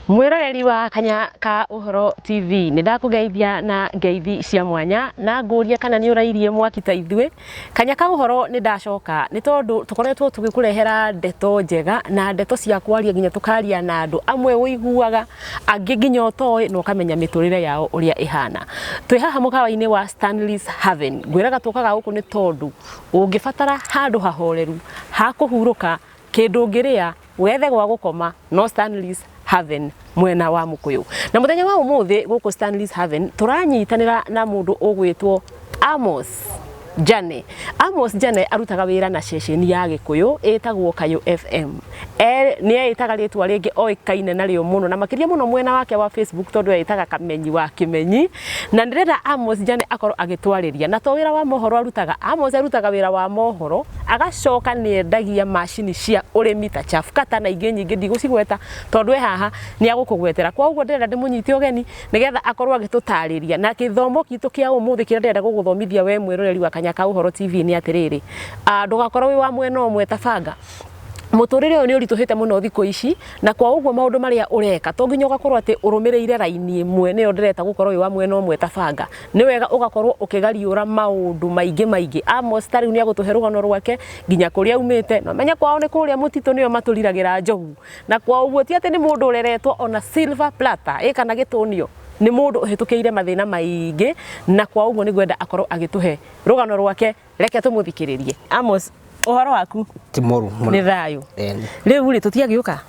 Mwiroreri wa Kanya ka Uhoro TV ni ndakugeithia na ngeithi cia mwanya na nguria kana ni urairie mwaki ta ithue. Kanya ka Uhoro ni ndacoka ni tondu tukoretwo tugikurehera ndeto njega na ndeto cia kwaria nginya tukaria na andu amwe uiguaga angi nginya utoe no kamenya miturire yao uria ihana. Twi haha mukawa-ini wa Stanley's Haven. Ngwiraga tukaga guku ni tondu ungibatara handu hahoreru ha kuhuruka kindu ngiria wethe gwa gukoma no Stanley's Haven mwena wa Mukuyu. Na muthenya wa umuthi guku Stanley's Haven turanyitanira na mundu ugwitwo Amos Jane. Amos Jane arutaga wira na ceceni ya Gikuyu etagwo Kayo FM. Ni etaga ritwa ringi oikaine nario muno na makiria muno mwena wake wa Facebook tondu etaga Kamenyi wa Kimenyi. Na ndirenda Amos Jane akorwo agitwariria na to wira wa mohoro arutaga. Amos arutaga wira wa mohoro agacoka ni endagia machine cia urimi ta chafu kata na ingi nyingi ndigũcigweta tondu haha ni agukugwetera. Kwa uguo ndirenda ndimunyite ugeni nigetha akorwo agitutariria na githomo gitu kia umuthi kira ndirenda guguthomithia we mwiroreri wa Kanya ka Uhoro TV ni atiriri. Ndugakorwo wi wa mwena umwe tabanga. Muturire uyu ni urituhite muno thikũ ici na kwa uguo maundu maria ureka to nginya ugakorwo ati urumireire raini imwe ni ndireta gukorwo wi wa mwena umwe tabanga. Ni wega ugakorwo ukigariura maundu maingi. Amos tari ni agutuhe rugano rwake nginya kuria umite no menya kwao ni kuria mutito niyo matuliragira njogu na kwa uguo ti ati ni mundu ureretwo ona silver platter kana gitunio ni mundu uhitukiire mathina maingi na kwa uguo ni gwenda akorwo agituhe rugano rwake. Reke tumuthikiririe. Amos, uhoro waku ti moru ni thayu riu ri tutiagiuka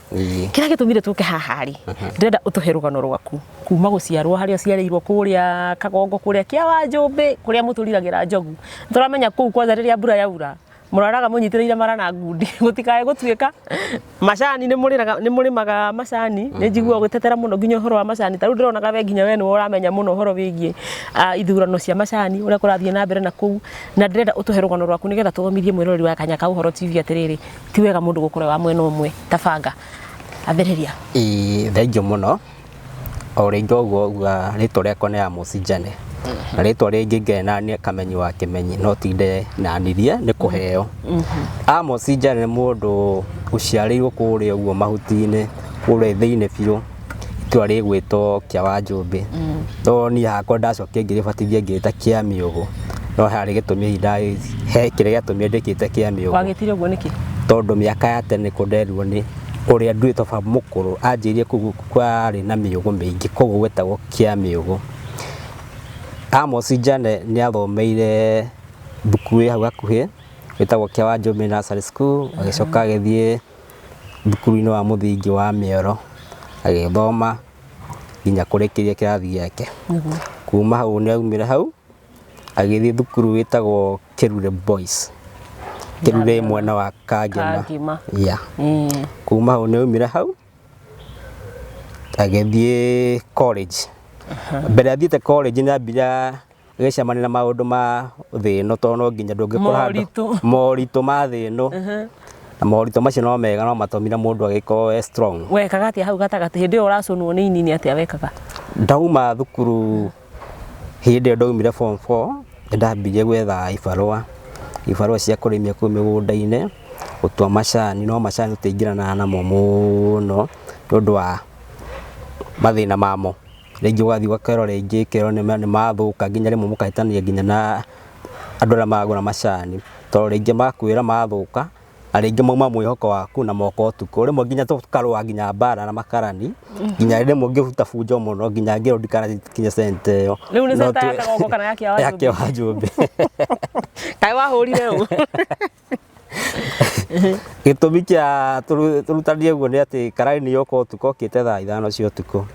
kira gitumire tuke haha ri ndirenda utuhe rugano rwaku kuma guciarwo haria ciareirwo kuria Kagongo kuria kia wa Njumbi kuria mutuliragira njogu turamenya kuu kwanza riria mbura yaura muraraga munyitireire mara na ngundi gutikae gutuika macani ni murimaga macani ni njigua gutetera muno nginya uhoro wa macani taru ndirona gabe nginya we ni uramenya muno uhoro wigie ithurano cia macani uria kurathie na mbere na kuu na ndirenda utuhe rugano rwaku nigetha tuthomithie mwiroreri wa Kanya ka Uhoro TV atiriri ti wega mundu gukora wa mwena umwe tabanga atheriria thenjo muno o ringi uguo ritwa riakwa ni Amos Jane na ritwa ringi ngena ni Kamenyi wa Kimenyi no tinde nanirie ni kuheo. Amos Jane ni mundu uciarirwo kuria uguo mahutini kuria thiine biu itwa rigwitwo kia wa Njumbi to ni hakwa ndacokia ngiribatithia ngirita kia miugo no hari gitumi hindai he kire giatumi ndikite kia miugo wagitire uguo niki tondu miaka ya tene kunderirwo ni uria ndwitwo baba mukuru anjirie kwari na miugo mingi koguo gwetagwo kia miugo. Amos Jane ni athomeire thukuru hau hakuhi wetagwo kia wa Njumbi Nursery School agicoka agithie thukuru-ini wa muthingi wa Mioro agithoma nginya kurikiria kirathi giake. Kuma hau ni aumire hau agithie thukuru wetagwo Kirure Boys Kirure mwena wa Kangema kuma hau ni aumire hau agithie college. Mbere athiete college ni ambira gicemania na maundu ma thino to no nginya ndungikora handu moritu ma thino na moritu macio no mega no matomira mundu agiko strong. Wekaga atia hau gatagati hindi iyo uracunwo ni inini atia wekaga? Ndauma thukuru hindi ndaumire form 4 ndambire gwetha ibarua cia kurimia ku migunda-ini gutua macani no macani tutaingirana namo muno nondu wa mathina mamo. Ringi wathi wakero ringi kero ni mathuka nginya rimwe mukahitania nginya na andu aria magura macani to ringi makwira mathuka aringi mauma mwihoko waku na moko utuku rimwe nginya tukarwa nginya mbara na makarani nginya rimwe ngibuta bunjo muno nginya ngiro ndikana kinya sente yo riu ni senta ya Kagongo kana yake wa Njumbi kai wahurire u gitumi kia turutanie guo ni ati karani yoko utuku okite thaa 5 cia utuku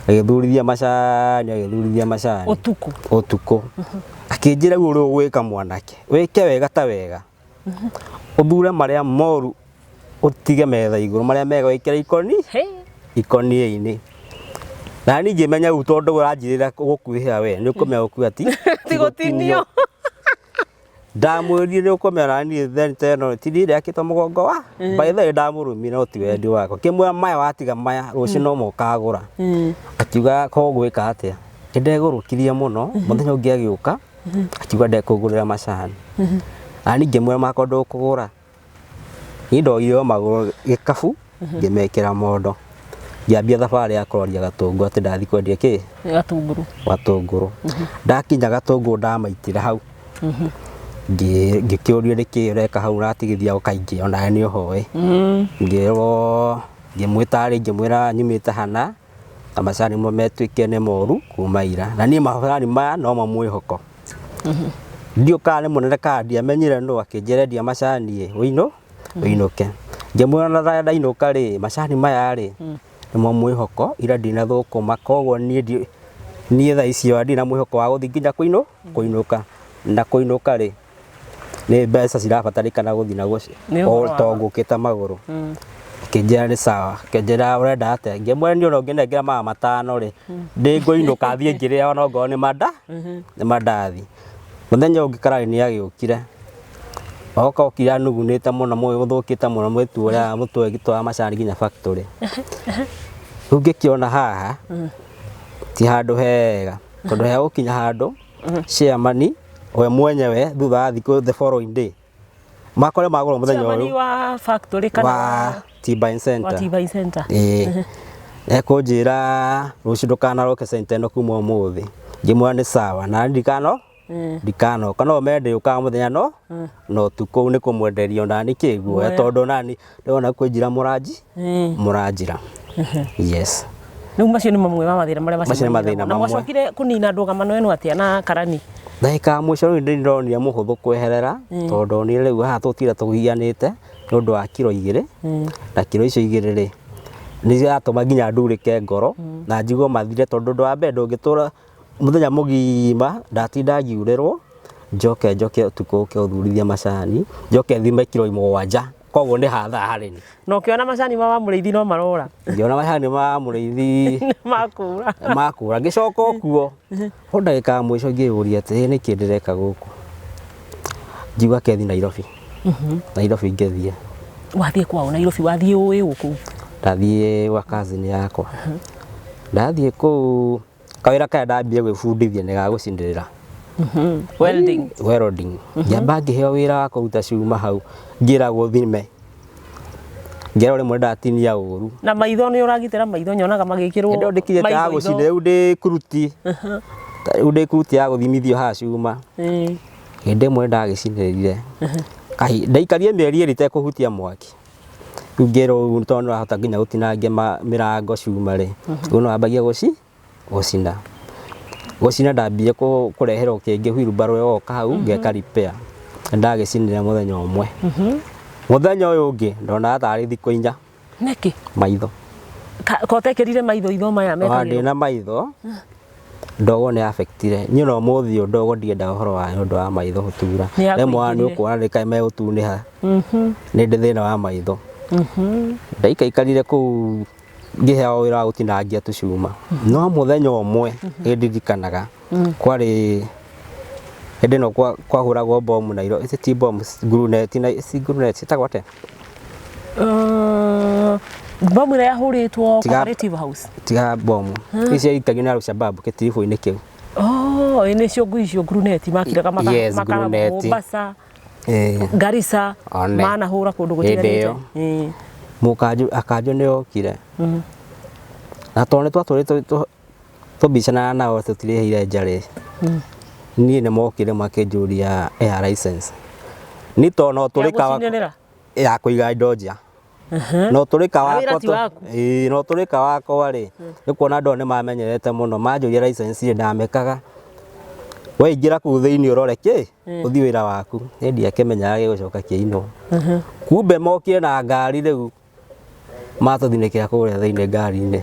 agithurithia macani utuku akinjira uri gwika mwanake wike wega ta wega uthure maria moru utige metha iguru maria mega wikire ikoni-ini na ni ngimenya u tondu uranjirira gukuihia we ni ukumenya gukuia ti tigotinio ndamwirire ni ukumenya ni then teno ti ndire akito mugongo wa by the way ndamurumire no ti wendi wako kimwe maya watiga maya ruci no mokagura akiuga ko gwika atia ndegurukithia muno muthenya ungi agiuka akiuga ndekugurira macani ani ngimwe makondo kugura ni ndoire maguru gikabu ngimekira mondo Ngĩambia thabarĩ ya kũroria gatũngũ atĩ ndathi kwendia kĩ? Gatũngũrũ. Ndakinya gatũngũrũ ndamaitĩra hau. Ngĩkĩũrio nĩkĩ ũreka hau ũratigithia kaingĩ ona nĩ ũhoĩ. Ngĩrwo ngĩmwĩra nyumĩte hana na macani mo metuĩke nĩ moru kuma ira. Na niĩ macani maya no mwĩhoko. Ndiũka nĩ mũnene kana ndiamenyire nũ akĩnjĩra endia macani ũinũke. Ngĩmwĩra na ndainũka rĩ macani maya rĩ nĩmo mwĩhoko ira ndinathũkũma koguo niĩ thaa icio ndina mwĩhoko wa gũthiĩ nginya kũinũka. Na kũinũka rĩ nĩ mbeca cirabatarĩkana gũthiĩ na to ngũkĩte magũrũ. Akĩnjĩra nĩ sawa. Akĩnjĩra ũrenda atĩa? Ngĩmwĩra niĩ ona ũngĩnengera magana 5 rĩ ndĩngũinũka thiĩ ngĩrĩa ona ongorwo nĩ mandathi. Mũthenya ũngĩ karani nĩagĩũkire. Oka okire anugunĩte mũno mũthũkĩte mũno mũtu ũrĩa mũtwe macani nginya factory. Rĩu ngĩkĩona haha ti handũ hega tondũ he gũkinya handũ chairman we mwenyewe thutha wa thikũ the following day makore magũrwo mũthenya ũyũ wa factory kana wa T-Buy Center. Ekũnjĩra rũciũ ndũkanaroke center ĩno kuma ũmũthĩ. Ngĩmwĩra nĩ sawa na ndikanoka no mende ũkaga mũthenya no ũtukũ nĩ kũmwenderia ona nĩ kĩguo tondũ nani ndĩrona kwĩnjira mũranjĩra. Yes. Rĩu macio nĩ mamwe ma mathĩna marĩa macio. Na mwacokire kũnina ndũgamano ĩno atĩa na karani? Ndagĩka mũico rĩu ndĩronire mũhũthũ kweherera tondũ nĩ rĩu haha tũtira tũhianĩte nĩ ũndũ wa kiro 2 na kiro icio 2 rĩ nĩ ciratũma nginya ndurĩke ngoro na njigua mathire tondũ ũndũ wa mbere ndũngĩtũra mũthenya mũgima ndatinda ngiurĩrwo njoke ũtukũ ũthurithia macani njoke thime kiro 7 koguo nĩ hathara harĩ ni. Na ũkĩona macani ma mũrĩithi no marora? Ngĩona macani ma mũrĩithi makũra ngĩcoka okuo. Ho ndagĩka mũico ngĩũria atĩ nĩkĩ ndĩreka gũkũ. Njiuga kethi Nairobi. Nairobi ngĩthiĩ. Wathiĩ kwao Nairobi? Wathiĩ ũĩ gũkũ? Ndathiĩ gwa cousin yakwa. Ndathiĩ kũu kawĩra kaya ndambire gwĩbundithia nĩ gagũcindĩrĩra. Welding. Ngĩamba ngĩheo wĩra wa kũruta cuma hau ngĩragwo thime. Ngero rĩmwe ndatinia ũru. Na maitho nĩ ũragitĩra maitho nyonaga magĩkĩrwo. Ndio ndĩkinyĩte ya gũcindĩra rĩu ndĩ kuruti ya gũthimithio haha cuma. Hĩndĩ ĩmwe ndagĩcinĩrĩire. Ndaikarie mĩeri 2 itekũhutia mwaki. Rĩu ngero tondũ no ahota nginya gũtinangia mĩrango cuma rĩ. Rĩu no ambagia gũcina. Gũcina ndambire kũreherwo kĩngĩ wheelbarrow yoka hau ngeka repair. Ndagĩcinĩra mũthenya ũmwe. Mũthenya ũyũ ũngĩ ndona tarĩ thikũ 4. Nĩkĩ? Maitho. Kotekerire maitho maya mekarĩrwo. Ndĩ na maitho. Ndogo nĩ affectire. Niĩ no mũthio ndogo ndienda ũhoro wa ũndũ wa maitho gũtura. Rĩmwe nĩ ũkuona rĩkaĩ megũtunĩha. Nĩ ndĩ thĩna wa maitho. Ndaikaikarire kũu ngĩheo wĩra wa gũtinangia tũcuma. No mũthenya ũmwe ndirikanaga kwarĩ hĩndĩ ĩno kwahũragwo bomu Nairobi. Ti bomu, grenade ĩtagwo atĩa? Bomu ĩrĩa yahũrĩtwo Cooperative House. Tiga bomu. Icio ikagio nĩ Al-Shabaab kĩtiribũ-inĩ kĩu. Nĩcio ngui icio grenade makiraga makara Mombasa. Garissa manahũra kũndũ gũtiganĩte. Mũkanjũ akanjũ nĩ okire. Na tondũ twatũrĩte tũbicanaga nao tũtirĩhĩire njarĩ. Niĩ nĩ mokire makĩnjũria air license. Nĩ tondũ no tũrĩkaga ya kũiga indo nja. No tũrĩka wakwa no tũrĩka wakwa rĩ nĩ kuona andũ nĩ mamenyerete mũno manjũria license ĩrĩa ndamekaga. Waingĩra kũu thĩinĩ ũrore kĩ ũthiĩ wĩra waku. Nĩ ndiakĩmenyaga gĩgũcoka kĩinwo. Kumbe mokire na ngari rĩu matũthinĩkĩra kũrĩa thĩinĩ ngari-inĩ.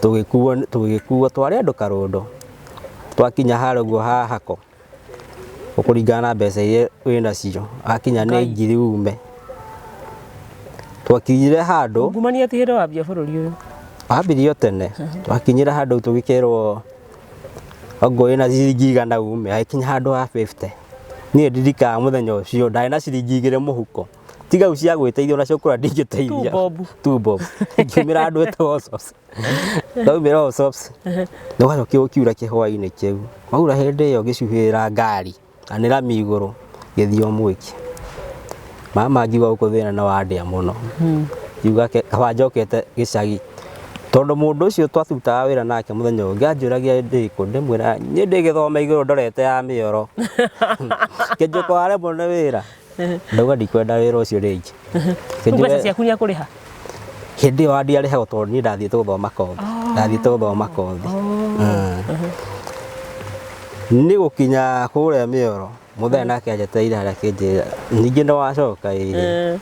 Tũgĩkuo twarĩ andũ Karũndũ. Twakinya harĩa ũguo hahako. Ũkũringana na mbeca iria wĩna cio. Akinya nĩ ngiri ume. Twakinyire handũ. Ungumania atĩ hĩndĩ wambia bũrũri ũyũ. Wambirio tene. Twakinyire handũ tũgĩkerwo Ogo ina ciringi 100 ume. Akinya handũ ha 50. Niĩ ndirikaga mũthenya ũcio ndarĩ na ciringi 2 mũhuko. Tiga ucia gwĩteithia na cukura ndingĩteithia. Tu bob. Ngĩmĩra andũ etwo Osops. Ndaumĩra Osops. Nĩgwacokire gũkiura kĩhwainĩ kĩu. Waura hĩndĩ ĩyo ngĩcuhĩra ngari. Anĩra mĩigũrũ gĩthio mwĩki. Mama ngiuga gũkũ thĩna na wandĩa mũno. Ngiuga kaba njokete gĩcagi tondu mundu ucio twatutaga wira nake muthenya ungi anjuragia ndiko ndimwira ni ndigithoma iguru ndorete ya mioro kijuko are mone wira ndauga ndikwenda wira ucio ringi mbeca ciaku ni akuriha hindi yo ndiariha tondu ni ndathiite guthoma kothi ndathiite guthoma kothi ni gukinya kuria mioro muthenya nake anjeteire haria kinjira ningi no wacoka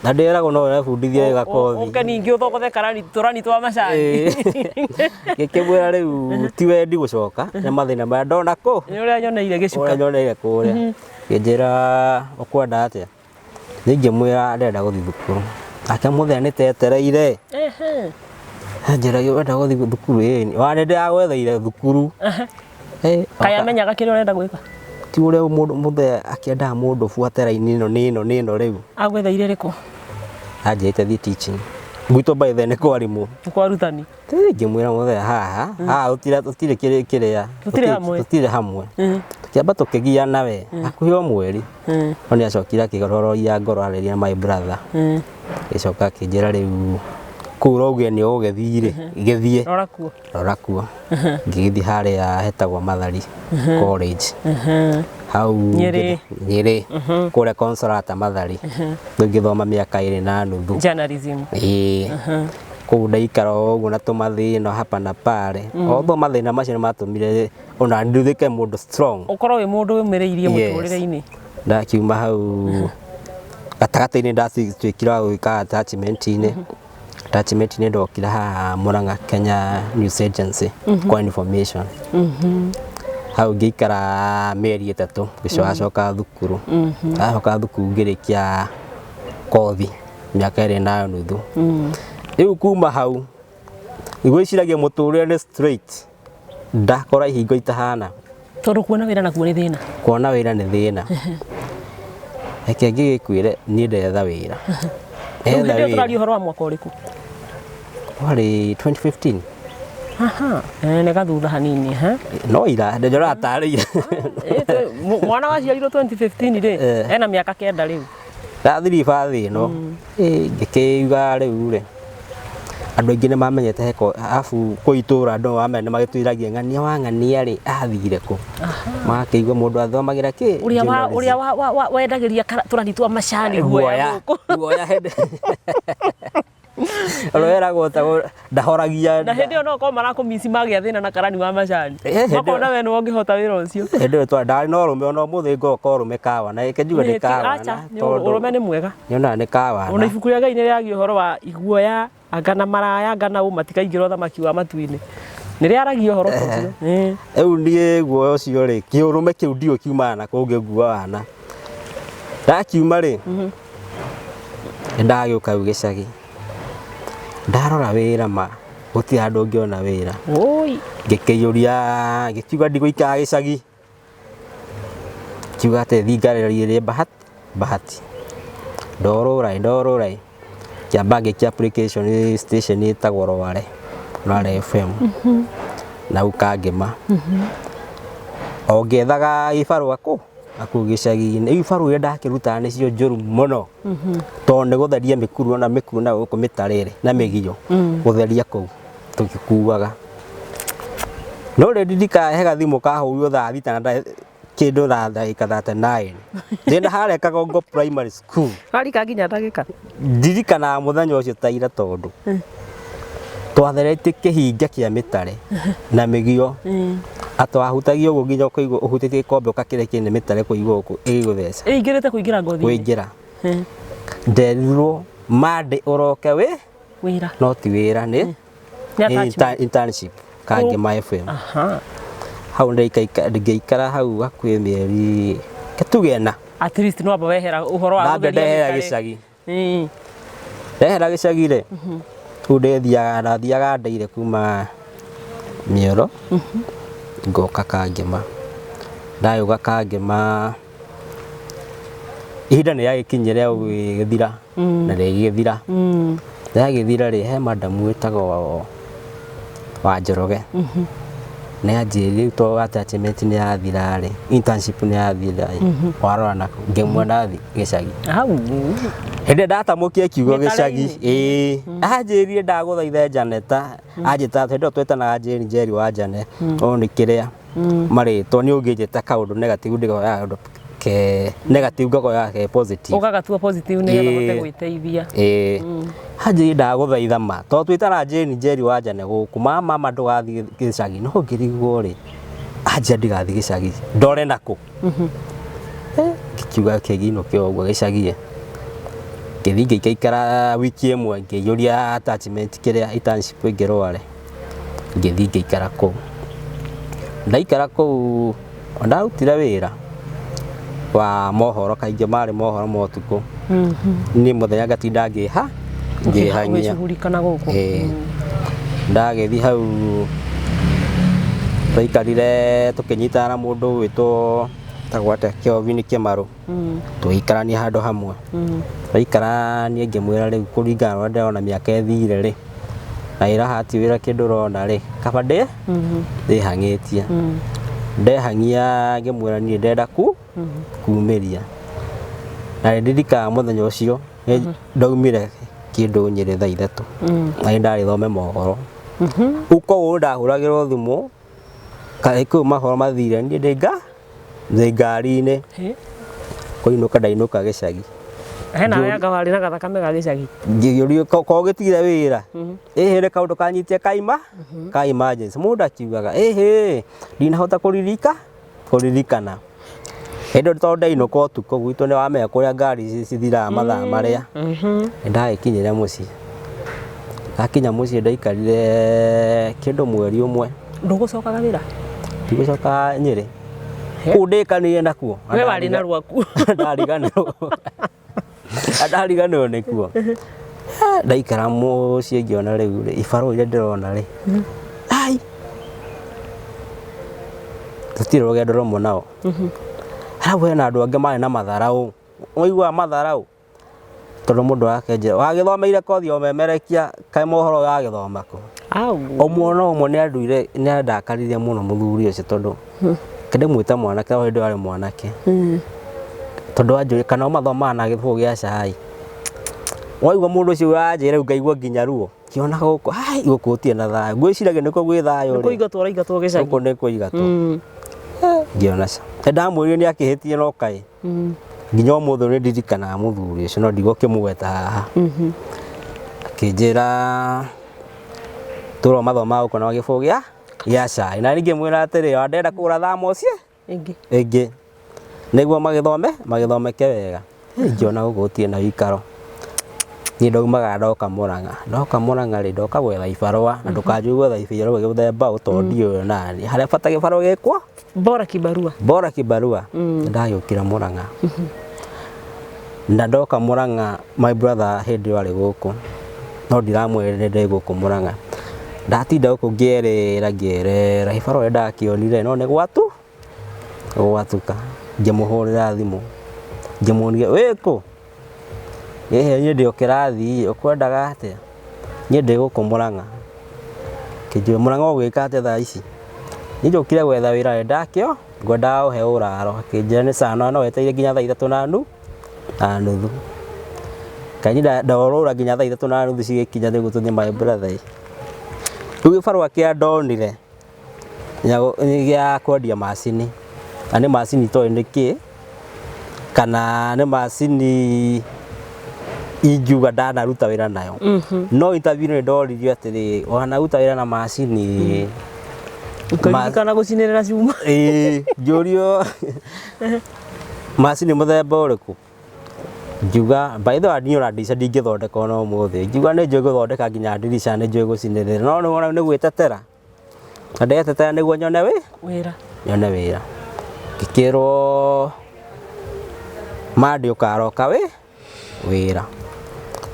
na ndiragwo no urebundithia wega kothi uke ningi uthogothe turani twa macani ngikimwira riu ti wendi gucoka na mathina maria ndona ku ni uria nyoneire gicuka nyoneire kuria kinjira ukwenda atia ningimwira ndenda guthi thukuru ake muthenya nitetereire njira wenda guthi thukuru wane ndiragwetheire thukuru kaya menyaga kiri urenda gwika ti uria muthenya akiendaga mundu buate raini ino riu agwetheire riku anjite thi teaching gwito by the ne kwarimu kwarutani ngimwira muthenya haha utire kiria tutire hamwe kiamba tukigia nawe akuhio mweri oni acokira kigorororia ngoro areria my brother icoka kinjira riu kuro ugeni ugethire igethie rorakuo ngigithie haria hetagwo Mathari college hau Nyeri kure consolata Mathari ngithoma miaka 2 na nuthu journalism kuu ndaikara uguo na tumathina hapa na pale although mathina macio matumire ona nduthike mundu strong ukorwo wi mundu wimiriirie muturire-ini ndakiuma hau gatagata-ini ndatwikira gwika attachment-ini ndokira haha Murang'a Kenya News Agency kwa information hau ngikara mieri 3 gicoka thukuru acoka thukuru ngirikia kothi miaka 2 na nuthu riu kuma hau igwiciragia muturire ni straight ndakora ihingo itahana tondu kuona wira nakuo ni thina kuona wira ni thina eke ngigikwire ni ndetha wira etha wira horo wa mwaka uriku wari 2015 ne gathutha hanini no ira ndejora tarire mwana waciarirwo 2015 ri ena miaka 9 riu ndathiri bathi no ngikiuga riu ri andu aingi ni mamenyete heko afu kuitura ndo amene magitwiragia ng'ania wa ng'ania ri athire ku makigwa mundu athomagira ki uria wendagiria turani twa macani guoya hende Aloera gota ndahoragia na hindi ono ko marakumisi magia thina na karani wa macani makona we no ngihota wira ucio hindi twa ndari no rume ono muthi ngoko rume kawa na ikenjuga ni kawa urume ni mwega nyona ni kawa ona ibuku ria Ngai ni riagia uhoro wa iguoya angana maraya angana matikaingira thamaki wa matu-ini ni riaragia uhoro ucio eu nie guoya ucio ri kiurume kiu ndio kiumana na kungi guoya wana ndakiuma ri ndagiuka gicagi ndarora wira ma guti andu ngiona wira ngikiyuria ngikiuga ndigũikara gicagi kiuga ate thingaririe bahati ndorora kiamba ngikia application station itagwo Rware FM na ukangima ongethaga ibarua aku gicagi-ini ibaru ria ndakiruta ni cio njuru muno tondu ni gutheria mikuru na guku mitarire na migio gutheria kuu tukikuaga no ririka hega thimu kahurio thaa 6 na kindu ndagika 39 ndina haria Kagongo primary school harika nginya ndagika ndirikana muthenya ucio taira tondu twatherete kihinga kia mitare na migio atwahutagia uguo nginya kuigua uhutitie kombe ukakirekia ni mitare kuigua uku igutheca ingirite kuingira ngothi kuingira nderirwo mande uroke wira no ti wira ni internship Kangema FM hau ndeikara hau hakuhi mieri katugena at least no aba wehera uhoro wa gutheria gicagi ndehera gicagi ri tu ndathiaga ndeire kuma Mioro ngoka Kangema ndayuga Kangema ihinda ni yagikinyire githira na rigithira yagithira ri he madam witagwo wa Njoroge nä anjä to attachment nä yathira rä internship nä yathira warora na ngämwe ndathi gäcagi hĩndĩ ndatamũkia kiugo gĩcagi anjĩrire ndagũthaitha Janeta anjĩta hĩndĩ ĩyo twetanaga Jane Njeri wa Jane o nĩ kĩrĩa marĩtwo nĩ ũngĩnjĩta kaũndũ negative ndĩgoya kaũndũ ke negative ngagoya ke positive ũgagatua positive nĩgetha ũhote gwĩteithia anjĩrire ndagũthaitha ma to twĩtana Jane Njeri wa Jane gũkũ mama ndũgathiĩ gĩcagi no ngĩrigwo rĩ anjĩa ndigathiĩ gĩcagi ndore nakũ kiuga kĩginũke ũguo gĩcagi gĩthiĩ ngĩikara wiki ĩmwe ngĩiyũria attachment kĩrĩa internship ngĩrware ngĩthiĩ ngĩikara kũu ndaikara kũu ndarutire wĩra wa mohoro kaingĩ marĩ mohoro ma ũtukũ niĩ mũthenya ngatinda ngĩhanyia ndagĩthiĩ hau twaikarire tũkĩnyitana na mũndũ wĩtwo tagwate Kelvin Kĩmarũ tũgĩikarania handũ hamwe twaikarania ngĩmwĩra rĩu kũringana na ndĩrona mĩaka ĩthire rĩ na ĩra hati wĩra kĩndũ ũrona rĩ kaba ndĩhang'ĩtie ndehangia ngĩmwĩra niĩ ndenda kumĩria na ndirikanaga mũthenya ũcio ndaumire kĩndũ Nyĩrĩ thaa 3 na ndarĩ thome mohoro koguo ndahũragĩrwo thimũ kũu mohoro mathire niĩ ndĩ ngari-inĩ kũinũka ndainũka gĩcagi hena Ayanga warĩ na gathakame ga gĩcagi ngĩũrio ko gĩtigire wĩra nĩ kaũndũ kanyitie ka emergency mũndũ akiugaga ndinahota kũririkana hĩndĩ tondũ ndainũka ũtukũ gwitũ nĩ wamenya kũrĩa ngari cithiraga mathaa marĩa nĩndagĩkinyire mũciĩ ndakinya mũciĩ ndaikarire kĩndũ mweri ũmwe ndũgũcokaga wĩra ndigũcoka Nyĩrĩ kũu ndĩkanĩire nakuo we warĩ na rwaku ndariganĩrwo nĩkuo ndaikara mũciĩ ngĩona rĩu ibarũ iria ndĩrona rĩ tũtirĩ rũgendo rũmwe nao arabu hena andũ angĩ marĩ na matharaũ waiguaga matharaũ tondũ mũndũ akenjera wagĩthomeire kothi ya ũmemerekia kaĩ mohoro wagĩthoma kũ ũmwe nĩ andakaririe mũno mũthuri ũcio tondũ ndĩmwĩta mwanake o hĩndĩ arĩ mwanake tondũ anjũrĩ kana mathomaga na gĩbũgũ gĩa cai waigua mũndũ ũcio ũranjĩra ngaigua nginya ruo kĩona gũkũ gũkũ gũtirĩ na thayũ ngwĩciragia nĩkuo gwĩ thayũ kũingatwo gĩcagi gũkũ nĩ kũingatwo ngĩona ca ndamwĩrire nĩ akĩhĩtie no kaĩ nginya ũmũthĩ nĩ ndirikanaga mũthuri ũcio no ndigũkĩmũgweta haha akĩnjĩra tũrwo mathomaga gũkũ na gĩbũgũ gĩa cai na ningĩ mwĩra atĩrĩ ndenda kũgũra thamos ĩngĩ nĩguo magĩthomeke wega ngĩona gũkũ gũtirĩ na gĩikaro niĩ ndaumaga ndoka Mũrang'a rĩ ndoka gwetha ibarũa na ndũkanjũe gwetha ibarũa gĩthemba tondũ ndiũĩ nani harĩa bata gĩbarũa gĩkwo bora kibarua ndagĩũkĩra Mũrang'a na ndoka Mũrang'a my brother hĩndĩ ĩyo arĩ gũkũ no ndiramwĩrire ndĩ gũkũ Mũrang'a ndatinda gũkũ ngĩerera ibarũa ndakĩonire no nĩ gwatuka ngĩmũhũrĩra thimũ ngĩmũria wĩkũ niĩ ndĩ o kĩrathi ũkwendaga atĩa niĩ ndĩ gũkũ Mũrang'a kĩnjũĩ Mũrang'a ũgwĩka atĩa thaa ici niĩ njũkire gwetha wĩra ndakĩo ngwendaga ũhe ũraro akĩnjĩra nĩ sawa no wetereire nginya thaa 3:30 kaĩ ndorũra nginya thaa 3:30 cigĩkinya nĩguo tũthiĩ my brother rĩu gĩbarũa kĩa ndonire nĩ gĩa kwendia macini na nĩ macini itoĩ nĩkĩ kana nĩ macini ingiuga ndanaruta wĩra nayo no interview nĩ ndoririo atĩrĩ wanaruta wĩra na macini ũkaririkana gũcinĩrĩra cuma ngĩũrio macini mũthemba ũrĩkũ ngiuga by the way niĩ ona ndirica ndingĩthondeka ona ũmũthĩ ngiuga nĩ njũĩ gũthondeka nginya ndirica nĩ njũĩ gũcinĩrĩra no nĩ gwĩtetera na ndetetera nĩguo nyone wĩra ngĩkĩrwo Monday ũkaroka wĩra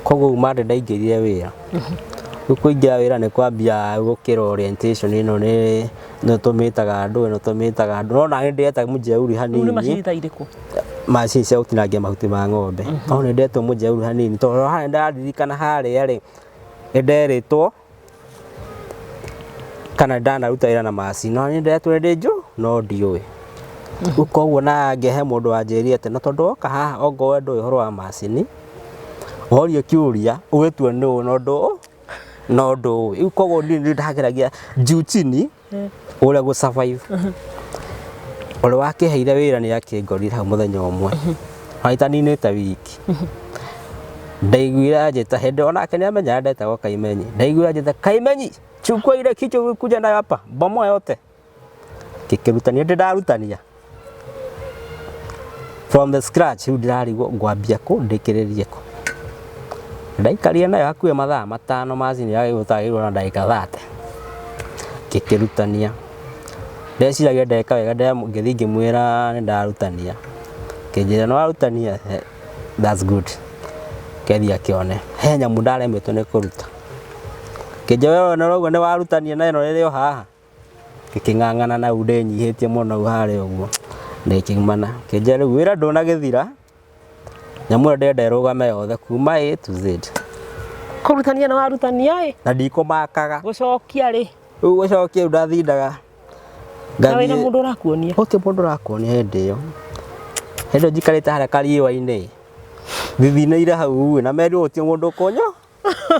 koguo Monday ndaingĩrire wĩra rĩu kũingĩra wĩra nĩ kwambia gũkĩra orientation ĩno nĩ tũmĩtaga andũ no naniĩ ndĩreta mũjeuri hanini macini cia gũtinangia mahuti ma ng'ombe no nĩ ndetwo mũjeuri hanini tondũ harĩa ndaririkana harĩa rĩ nĩ nderĩtwo kana ndanaruta wĩra na macini no nĩ ndetwo ndĩ njũ no ndiũĩ koguo na ngĩhe mũndũ wanjĩrire atĩ no tondũ oka haha ongo ndũĩ ũhoro wa macini ũhorie kĩũria ũgĩtua no ndũĩ koguo nĩ ndageragia juu chini ũrĩa gũ survive ũrĩa wakĩheire wĩra nĩ akĩngorire hau mũthenya ũmwe maita ninĩte wiki ndaiguire anjĩta hĩndĩ onake nĩ amenya ndetagwo Kaimenyi ndaiguire anjĩta Kaimenyi chukua ile kitu kuja nayo hapa bomoa yote kikirutania ndarutania from the scratch ndirarigwo ngwambia ku ndikiririe ku ndaikaria nayo hakuhe mathaa 5 macini yagĩgũtagĩrwo na ndagĩka 30 kikirutania ndeciragia ndeka wega ngĩthiĩ ngĩmwĩra nĩ ndarutania kĩnjĩra no arutania that's good kethia kĩone he nyamũ ndaremetwo nĩ kũruta kĩnjĩra wewe no ũguo nĩ warutania na ĩno rĩrĩ o haha kĩkĩng'ang'ana na ude nyihĩtie mũno harĩa ũguo ndĩkĩmana kĩnjĩra rĩu wĩra ndũnagĩthira nyamũ ĩyo ndenda ĩrũgame yothe kuma A to Z kũrutania na warutania na ndikũmakaga gũcokia rĩ rĩu gũcokia ndathindaga na wĩna mũndũ ũrakuonia mũndũ ũrakuonia hĩndĩ ĩyo njikarĩte harĩa kariũa-inĩ thithinĩire hau na merirwo gũtirĩ mũndũ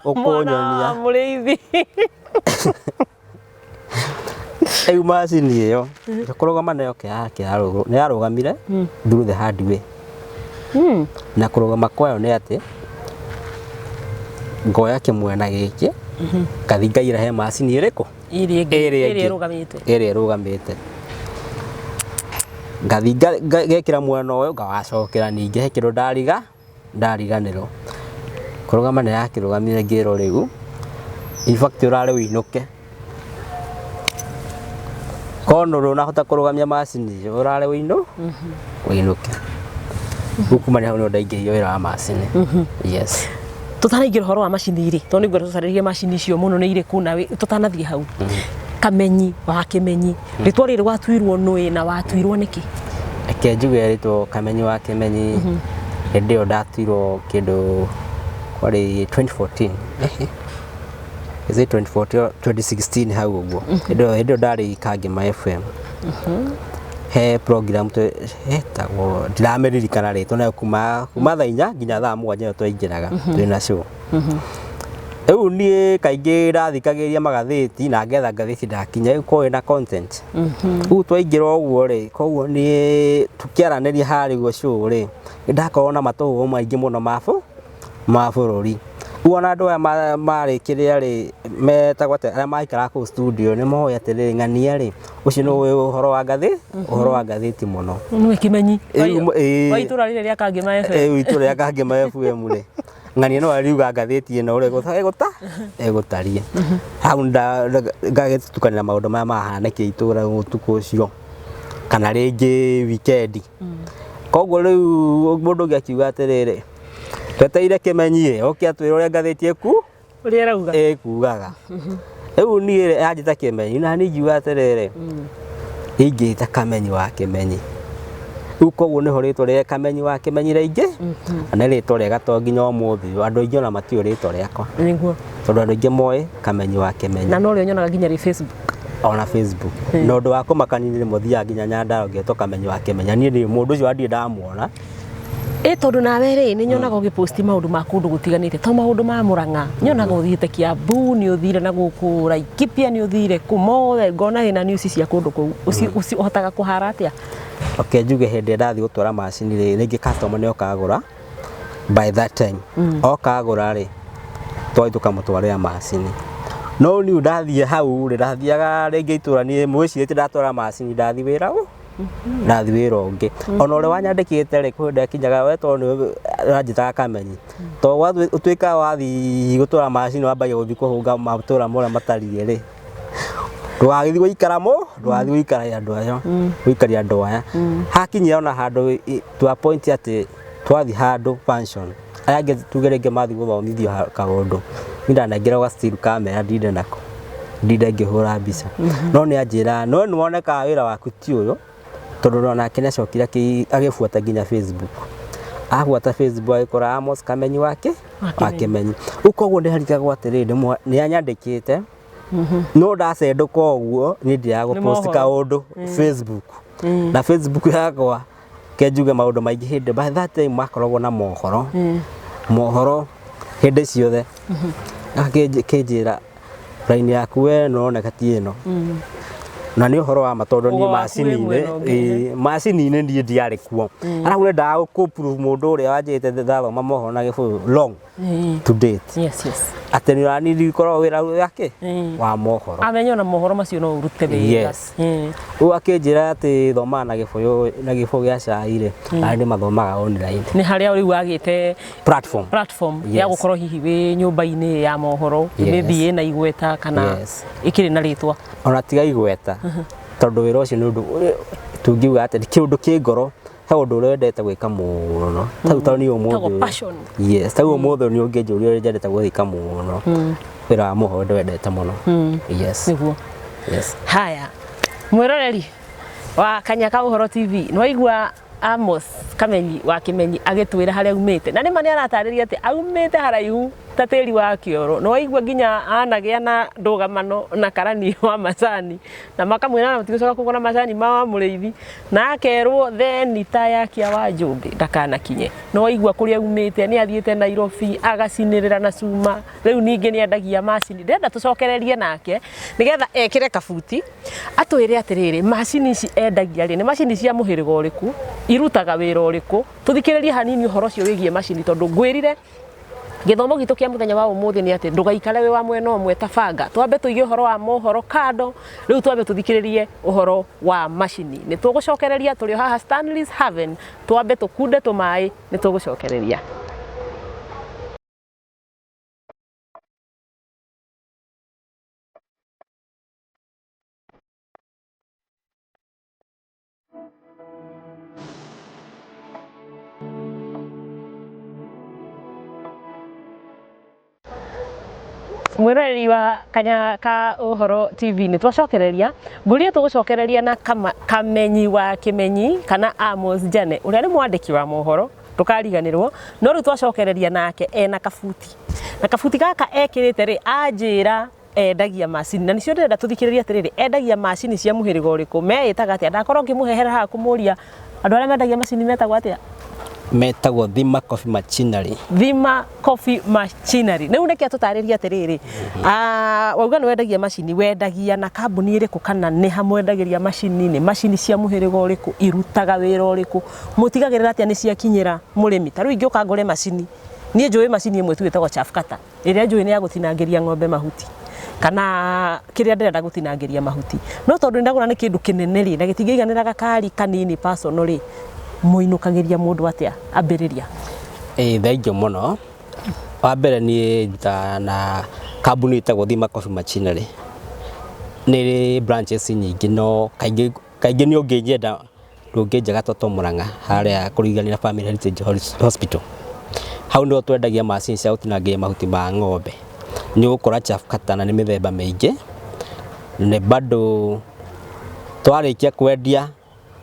ũkũnyonia mũrĩithi rĩu macini ĩyo kũrũgama nayo nĩ yarũgamire through the hard way na kũrũgama kwayo nĩ atĩ ngoya kĩmwena gĩkĩ ngathi ngaira he macini ĩrĩkũ ĩrĩa ĩrũgamĩte ngathi ngekĩra mwena ũyũ ngawacokera ningĩ he kĩndũ ndariganĩrwo kũrũgama nĩ yakĩrũgamire ngĩrwo rĩu in fact ũrarĩ wĩinũke kono ũnahota kũrũgamia macini ũrarĩ wĩinũke kuma nĩ hau nĩ ndaingĩrire wĩra wa macini yes tũtanaingĩra ũhoro wa macini irĩ tondũ nĩguo tũcarĩrie macini icio mũno nĩ irĩkũ nawe tũtanathiĩ hau Kamenyi wa Kĩmenyi rĩtwa rĩrĩ watuirwo nũĩ na watuirwo nĩkĩ reke njuge rĩtwa Kamenyi wa Kĩmenyi hĩndĩ ĩyo ndatuirwo kĩndũ kwarĩ 2014 is it 2014 2016 hau ũguo hĩndĩ ĩyo ndarĩ Kangema FM he program hetagwo ndirameririkana rĩtwa nayo kuma thaa 4 nginya thaa 7 twaingĩraga twĩna show rĩu niĩ kaingĩ ndathikagĩrĩria magathĩti na ngetha ngathĩti ndakinya rĩu korwo na content rĩu twaingĩra ũguo rĩ koguo niĩ tũkĩaranĩria harĩ guo show rĩ ndakorwo na matũhũgũ maingĩ mũno ma bũrũri rĩu ona andũ aya marĩ kĩrĩa rĩ metagwo atĩ arĩa maikara kũu studio nĩ moĩ atĩrĩrĩ ng'ania rĩ ũcio nĩ ũhoro wa ngathĩti mũno nĩ Kĩmenyi wa itũra rĩrĩ rĩa Kangema FM itũra rĩa Kangema FM rĩ ng'ania no ariuga ngathĩti ĩno ũrĩ egũtarie hau ngagĩtukania na maũndũ maya mahanĩkire itũra ũtukũ ũcio kana rĩngĩ weekend koguo rĩu mũndũ ũngĩ akiuga atĩrĩrĩ tweteire Kĩmenyi oke atwĩre ũrĩa ngathĩti ũrĩa ĩkugaga rĩu niĩ yanjĩta Kĩmenyi na niĩ ngiuga atĩrĩrĩ ingĩĩta Kamenyi wa Kĩmenyi rĩu koguo nĩho rĩtwa rĩa Kamenyi wa Kĩmenyi rĩingĩ na rĩtwa rĩega to nginya ũmũthĩ andũ aingĩ ona matiũĩ rĩtwa rĩakwa nĩguo tondũ andũ aingĩ moĩ Kamenyi wa Kĩmenyi na no rĩo nyonaga nginya rĩ Facebook ona Facebook na ũndũ wa kũmakania rĩmwe thiaga nginya Nyandarua ngetwo Kamenyi wa Kĩmenyi niĩ nĩ mũndũ ũcio ndirĩ ndamuona tondũ nawe rĩ nĩ nyonaga ũgĩposti maũndũ ma kũndũ gũtiganĩte to maũndũ ma Mũrang'a nyonaga ũthiĩte Kiambu nĩ ũthire na gũkũ Laikipia nĩ ũthire kũmothe ngona hĩna news cia kũndũ kũu ũhotaga kũhara atĩa njuge hĩndĩ ndathiĩ gũtwara macini rĩ rĩngĩ customer nĩ oka agũra by that time oka agũra rĩ twathiĩ tũkamũtwarĩra macini no niĩ ndathiĩ hau rĩ ndathiaga rĩngĩ itũra niĩ mwĩcirĩtie ndatwara macini ndathiĩ wĩra ũngĩ ona ũrĩa wanyandĩkĩte rĩ kũrĩa kinyaga we tondũ nĩ ũranjĩtaga Kamenyi to ũtuĩka wathiĩ gũtwara macini wambagia gũthiĩ kũhũnga matũra marĩa matariĩ rĩ ndwagĩthiĩ gũikara andũ ayo gũikaria andũ aya hakinyia ona handũ twa point atĩ twathi handũ function aya angĩ tuge rĩngĩ mathi gũthomithio kaũndũ niĩ ndanengerwo still kamera ndinde ngĩhũra mbica no nĩ anjĩra no nĩ wonekaga wĩra waku ti ũyũ tondũ onake nĩ acokire agĩbuata nginya Facebook abuata Facebook agĩkora Amos Kamenyi wa Kĩmenyi rĩu koguo nĩ harigagwo atĩrĩrĩ nĩ anyandĩkĩte no ndacendũka ũguo nĩ ndĩaga post kaũndũ Facebook na Facebook yakwa kenjuge maũndũ maingĩ hĩndĩ by that time makoragwo na mohoro hĩndĩ ciothe akenjĩra raini yaku we nĩroneka ti ĩno na nĩ ũhoro wa matondũ ni macini-inĩ ndiĩ ndiarĩ kuo arabu nĩndaga gũprove mũndũ ũrĩa wanjĩte ndathoma mohoro na gĩbũyũ long to date atĩ nĩ ũranidi gũkorwo wĩra wake wa mohoro amenya na mohoro macio no ũrute wĩra rĩu akĩnjĩra atĩ thomaga na gĩbũyũ gĩa cai-rĩ arĩa nĩmathomaga online nĩ harĩa rĩu wagĩte platform ya gũkorwo hihi wĩ nyũmba-inĩ ya mohoro maybe ĩna igweta kana ĩkĩrĩ na rĩtwa ona tiga igweta tondũ wĩra ũcio nĩ ũndũ tũngiuga atĩ kĩũndũ kĩ ngoro he ũndũ ũrĩa wendete gwĩka mũno tau nĩ ũmũthĩ tau ũmũthĩ nĩ ũngĩnjũria ũrĩa nyendete gwĩka mũno wĩra wa mohoro ndĩwendete mũno nĩguo haya mwĩroreri wa Kanyaka Ũhoro TV nĩwaigua Amos Kamenyi wa Kĩmenyi agĩtwĩra harĩa aumĩte na nĩma nĩaratarĩria atĩ aumĩte haraihu ta tĩri wa kĩoro nĩwaigua nginya anagĩa na ndũgamano na karani wa macani na makamwĩra matigũcoka kũgũra macani ma mũrĩithi na akerwo theni ta yakia wa Njũmbĩ ndakanakinye nĩwaigua kũrĩa aumĩte nĩ athiĩte Nairobi agacinĩrĩra na cuma rĩu ningĩ nĩendagia macini ndĩrenda tũcokererie nake nĩgetha ekĩre kabuti atwĩre atĩrĩrĩ macini ici endagia rĩ nĩ macini cia mũhĩrĩga ũrĩkũ irutaga wĩra ũrĩkũ tũthikĩrĩrie hanini ũhoro ũcio wĩgiĩ macini tondũ ngwĩrire gĩthomo gitũ kĩa mũthenya wa ũmũthĩ nĩ atĩ ndũgaikare wĩ wa mwena ũmwe ta banga twambe tũige ũhoro wa mohoro kando rĩu twambe tũthikĩrĩrie ũhoro wa macini nĩ tũgũcokereria tũrĩ haha Stanley's Haven twambe tũkunde tũmaĩ nĩ tũgũcokereria mwĩroreri wa Kanyaka Ũhoro TV nĩ twacokereria ngũria tũgũcokereria na Kamenyi wa Kĩmenyi kana Amos Jane ũrĩa nĩ mwandĩki wa mohoro ndũkariganĩrwo no rĩu twacokereria nake ena kabuti na kabuti gaka ekĩrĩte rĩ anjĩra endagia macini na nĩcio ndĩrenda tũthikĩrĩrie atĩrĩrĩ endagia macini cia mũhĩrĩga ũrĩkũ meĩtaga atĩa ndakorwo ngĩmũhehera haha kũmũria andũ arĩa mendagia macini metagwo atĩa metagwo Thima Coffee Machinery rĩu nĩkĩ tũtarĩria atĩrĩrĩ wauga nĩ wendagia macini wendagia na kambuni ĩrĩkũ kana nĩ hamwendagĩria macini nĩ macini cia mũhĩrĩga ũrĩkũ irutaga wĩra ũrĩkũ mũtigagĩrĩra atĩa nĩ ciakinyĩra mũrĩmi ta rĩu ingĩũka ngore macini niĩ njũĩ macini ĩmwe tu ĩtagwo chaff cutter ĩrĩa njũĩ nĩ ya gũtinangĩria ng'ombe mahuti kana kĩrĩa ndĩrenda gũtinangĩria mahuti no tondũ ndagũra nĩ kĩndũ kĩnene rĩ na gĩtingĩiganĩra gakari kanini personal rĩ mũinũkagĩria mũndũ atĩa ambĩrĩria thengiũ mũno wa mbere niĩ ndutaga na kambuni ĩtagwo Thima Coffee Machinery nĩ branches nyingĩ no kaingĩ nĩ ũngĩnyenda ndũngĩnja Gatũtũ Mũrang'a harĩa kũrigania Family Heritage Hospital hau nĩho twendagia macini cia gũtinangĩria mahuti ma ng'ombe nĩ ũgũkora chaff cutter na nĩ mĩthemba mĩingĩ nĩ bado twarĩkia kwendia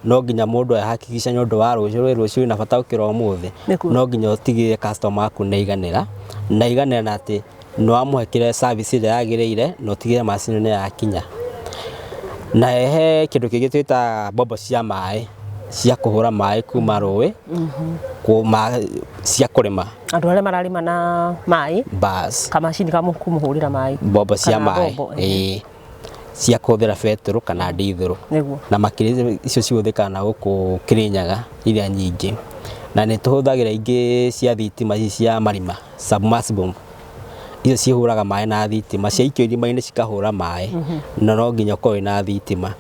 no nginya mũndũ ahakikisha nĩ ũndũ wa rũciũ na bata ũkĩra ũmũthĩ no nginya ũtigĩrĩre customer waku nĩ aiganĩra na atĩ nĩ wamũhe service ĩrĩa yagĩrĩire na ũtigĩrĩre macini nĩ yakinya na he kĩndũ kĩngĩ twĩta mbombo cia maĩ cia kũhũra maĩ kuma rũĩ cia kũrĩma andũ arĩa mararĩma na maĩ kamacini ka kũmũhũrĩra maĩ mbombo cia maĩ cia kũhũthĩra betũrũ kana ndithũrũ na makĩria icio cihũthĩkaga na gũkũ Kĩrĩnyaga iria nyingĩ na nĩ tũhũthagĩra ingĩ cia thitima cia marima submersible icio cihũraga maĩ na thitima ciaikio irima-inĩ cikahũra maĩ no nginya ũkorwo na thitima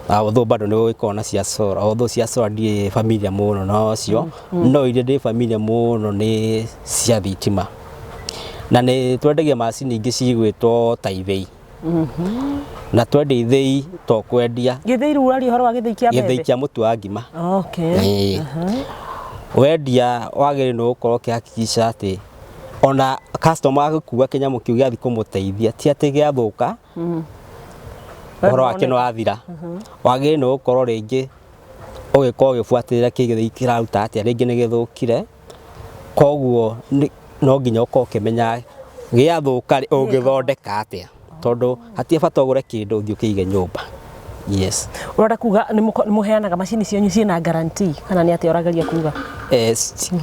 although bado nĩ gũgĩkorwo na cia solar although cia solar ndiĩ familia mũno nocio no iria ndĩ familia mũno nĩ cia thitima na nĩ twendagia macini ingĩ cigwĩtwo ta ithĩi na twende ithĩi to kwendia gĩthĩi rĩu ũraria ũhoro wa gĩthĩi kĩa mbembe gĩthĩi kĩa mũtu wa ngima wendia wagĩrĩirwo gũkorwo ũkĩhakikisha atĩ ona customer agĩkua kĩnyamũ kĩu gĩathiĩ kũmũteithia ti atĩ gĩathũka ũhoro wake nĩ wathira wagĩrĩirwo gũkorwo rĩngĩ ũgĩkorwo ũgĩbuatĩrĩra kĩ gĩthĩi kĩraruta atĩa rĩngĩ nĩ gĩthũkire koguo no nginya ũkorwo ũkĩmenya gĩathũka ũngĩthondeka atĩa tondu hatie bata ugure kindu uthii ukige nyumba. Yes. Urenda kuga ni muheanaga macini cianyu ciina guarantee kana ni ati orageria kuga?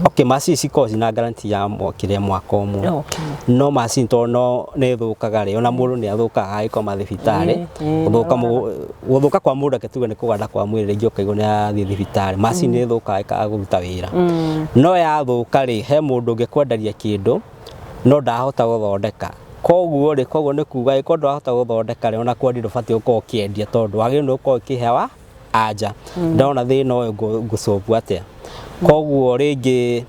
Okay, macini ciko cina guarantee ya mwaka umwe. Okay. No macini to no ni thukaga ri ona mundu ni athukaga agikoma thibitari. Guthuka kwa mundu aketuga ni kuganda kwa mwiri ringi ukaigo ni athii thibitari. Macini ni thukaga ikaga kuruta wira. No ya thuka ri he mundu ngikwendaria kindu no ndahota guthondeka. Koguo ni kuga iko ndahota guthondeka ri ona kwendi ndubati uko kiendia tondu wagire no uko kihewa anja. Ndona thina uyu ngucobu atia. Koguo ringi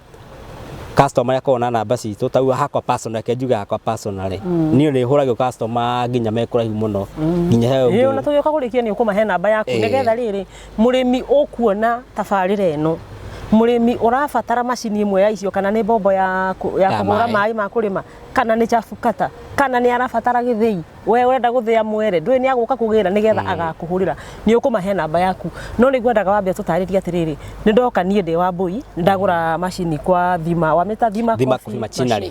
customer yakona namba citu tau hakwa personal ke njuga hakwa personal ni ni huragio customer nginya mekura hiu muno nginya he ona tuyoka kurikia ni ukumahe namba yaku nigetha riri murimi ukuona tabarira eno murimi urabatara macini imwe ya icio kana ni bombo ya kugura mai ma kurima kana ni chafukata kana ni arabatara githii we urenda guthia mwere ndui ni aguka kugira nigetha agakuhurira ni ukumahe namba yaku no ni gwendaga wambe tutariria atiriri ni ndoka nie ndi wa Mbui ndagura macini kwa thima wa meta thima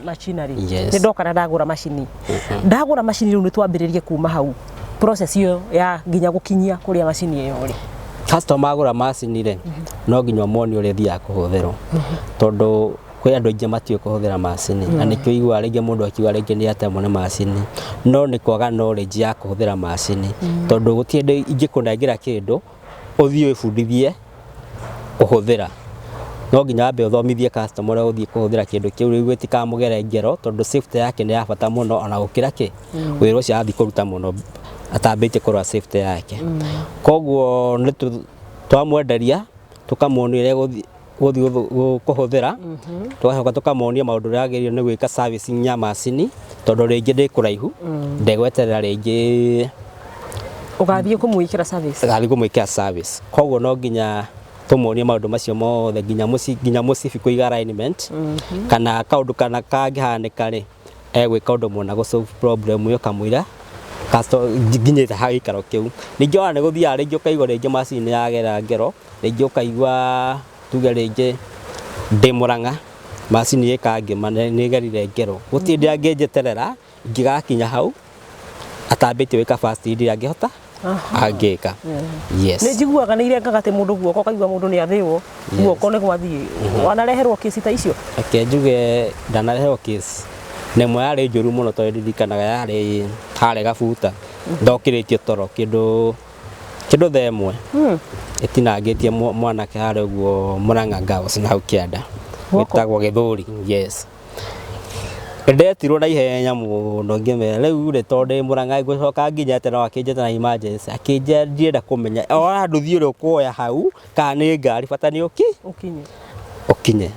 machinery ni ndoka na ndagura macini ndagura macini riu ni twambiririe kuma hau process iyo ya nginya gukinyia kuria macini iyo ri customer agura macini ri no nginya moni uri thia kuhuthirwo tondu kwi andu aingi matiwe kuhuthira macini na nikio igwa ringi mundu akiwa ringi ni atemwo ni macini no ni kwaga knowledge ya kuhuthira macini tondu gutie ndi ingikunengira kindu uthii wibundithie kuhuthira no nginya wambe uthomithie customer uria uthii kuhuthira kindu kiu riu gitikamugere ngero tondu safety yake ni ya bata muno ona gukira ki wira ucio athii kuruta muno atambite kurwa safety yake. Koguo ni twamwenderia tukamuonia guthii kuhuthira twacoka tukamonia maundu ria agirio ni gwika servicing ya macini tondu ringi ndi kuraihu ndegweterera ringi ugathie kumwikira service koguo no nginya tumuonia maundu macio mothe nginya musibi kuiga alignment kana kaundu kana kangihanika ri egwika undu mona go solve problem iyo kamwira nginyite ha gikaro kiu ningi ona ni guthia ringi ukaigwa ringi macini yagera ngero ringi ukaigwa tuge ringi ndi Murang'a macini ikangima ni gerire ngero guti ndi angejeterera ngigakinya hau atambite wika fast ndi angihota agika. Yes. Ni njiguaga ni irengaga ati mundu guoko kaigwa mundu ni athiwo guoko ni gwathie wanareherwo kesi ta icio njuge ndanareherwo kesi nemwe yari njuru muno tondu ndirikanaga yari hare Gabuta ndokiritie toro kindu themwe itinangitie mwanake hare uguo Murang'a Girls na hau kianda witagwo Githuri. Yes. Ndetirwo na ihenya muno ngimera riu ri tondu Murang'a gucoka nginya tena wakinjeta na emergency akinja ndienda kumenya ora nduthi uri kuoya hau kana ni ngari bata ni ukinye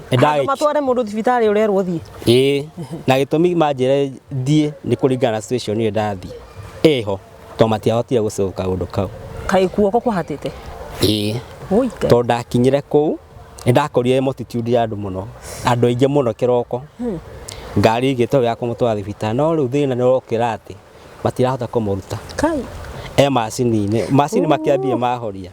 matware mundu thibitari urerwo thie na gitumi manjire thie ni kuringana situation ni ndathie eho to matiahotire gucoka undu kau kai kuoko kwahatite to ndakinyire kuu ndakorire multitude ya andu muno andu aingi muno kiroko ngari igito ya kumutwara thibitari no riu thina ni urokira ati matirahota kumuruta kai macini makiambia mahoria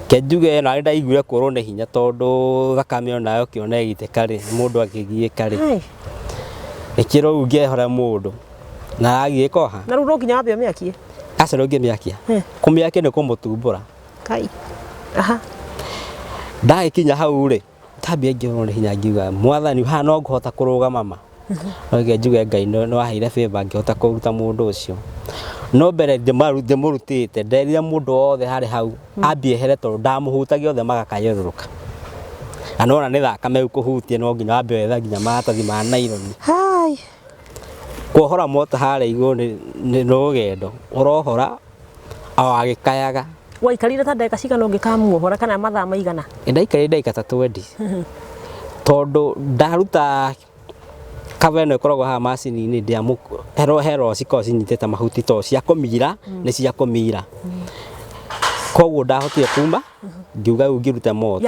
kenjuge na ndaiguire kurwo ni hinya tondu thakame onayo kiona igite kari mundu akigie kari ikiro ugie hora mundu na agikoha na riu nginya wambe miakie asa no ngimiakia kumiakia ni kumutumbura kai ndagikinya hau ri tambia ngirwo ni hinya ngiuga mwathani ha no ngihota kuruga mama oge njuge Ngai no aheire favor ngihota kuruta mundu ucio no mbere ndimurutite nderire mundu othe hari hau ambie here tondu ndamuhutagia othe magakayururuka anona ni thakame kuhutie no nginya wambe wetha nginya maratathi ma nylon kuohora mota hari iguru ni rugendo urohora agikayaga waikarire ta ndagika cigana ungikamuohora kana mathaa maigana ndaikarire ndagika ta 20 tondu ndaruta kaveno ikoragwo ha macini ni ndia hero ciko cinyitete mahuti to cia kumira ni cia kumira koguo ndahotire kuma ngiuga ngiruta moto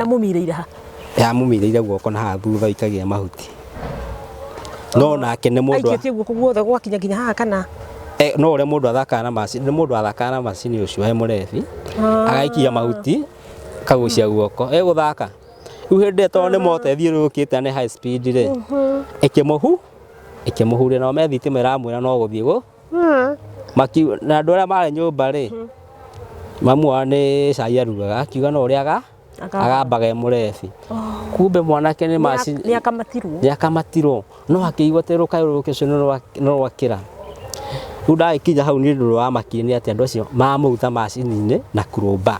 yamumireire guoko na ha thutha ikagia mahuti no nake ni mundu aikitie guoko guothe gwakinya nginya haha kana no ure mundu athakaga na macini ni mundu athakaga na macini ucio he murebi agaikia mahuti kagucia guoko guthaka riu hindi to ni moto ethiurukite ni high speed ri ikimuhurira no me thitima iramwira no guthie maki na andũ arĩa marĩ nyũmba rĩ mamu wao nĩ cai arugaga akiuga no ũrĩa agambaga mũrebi kumbe mwanake nĩ macini nĩ akamatirwo no akĩigua te rũkayũ rũcio nĩ rwakĩra rĩu ndagĩkinya hau nĩ ũndũ wa makiri nĩ atĩ andũ acio mamũruta macini-inĩ na kurumba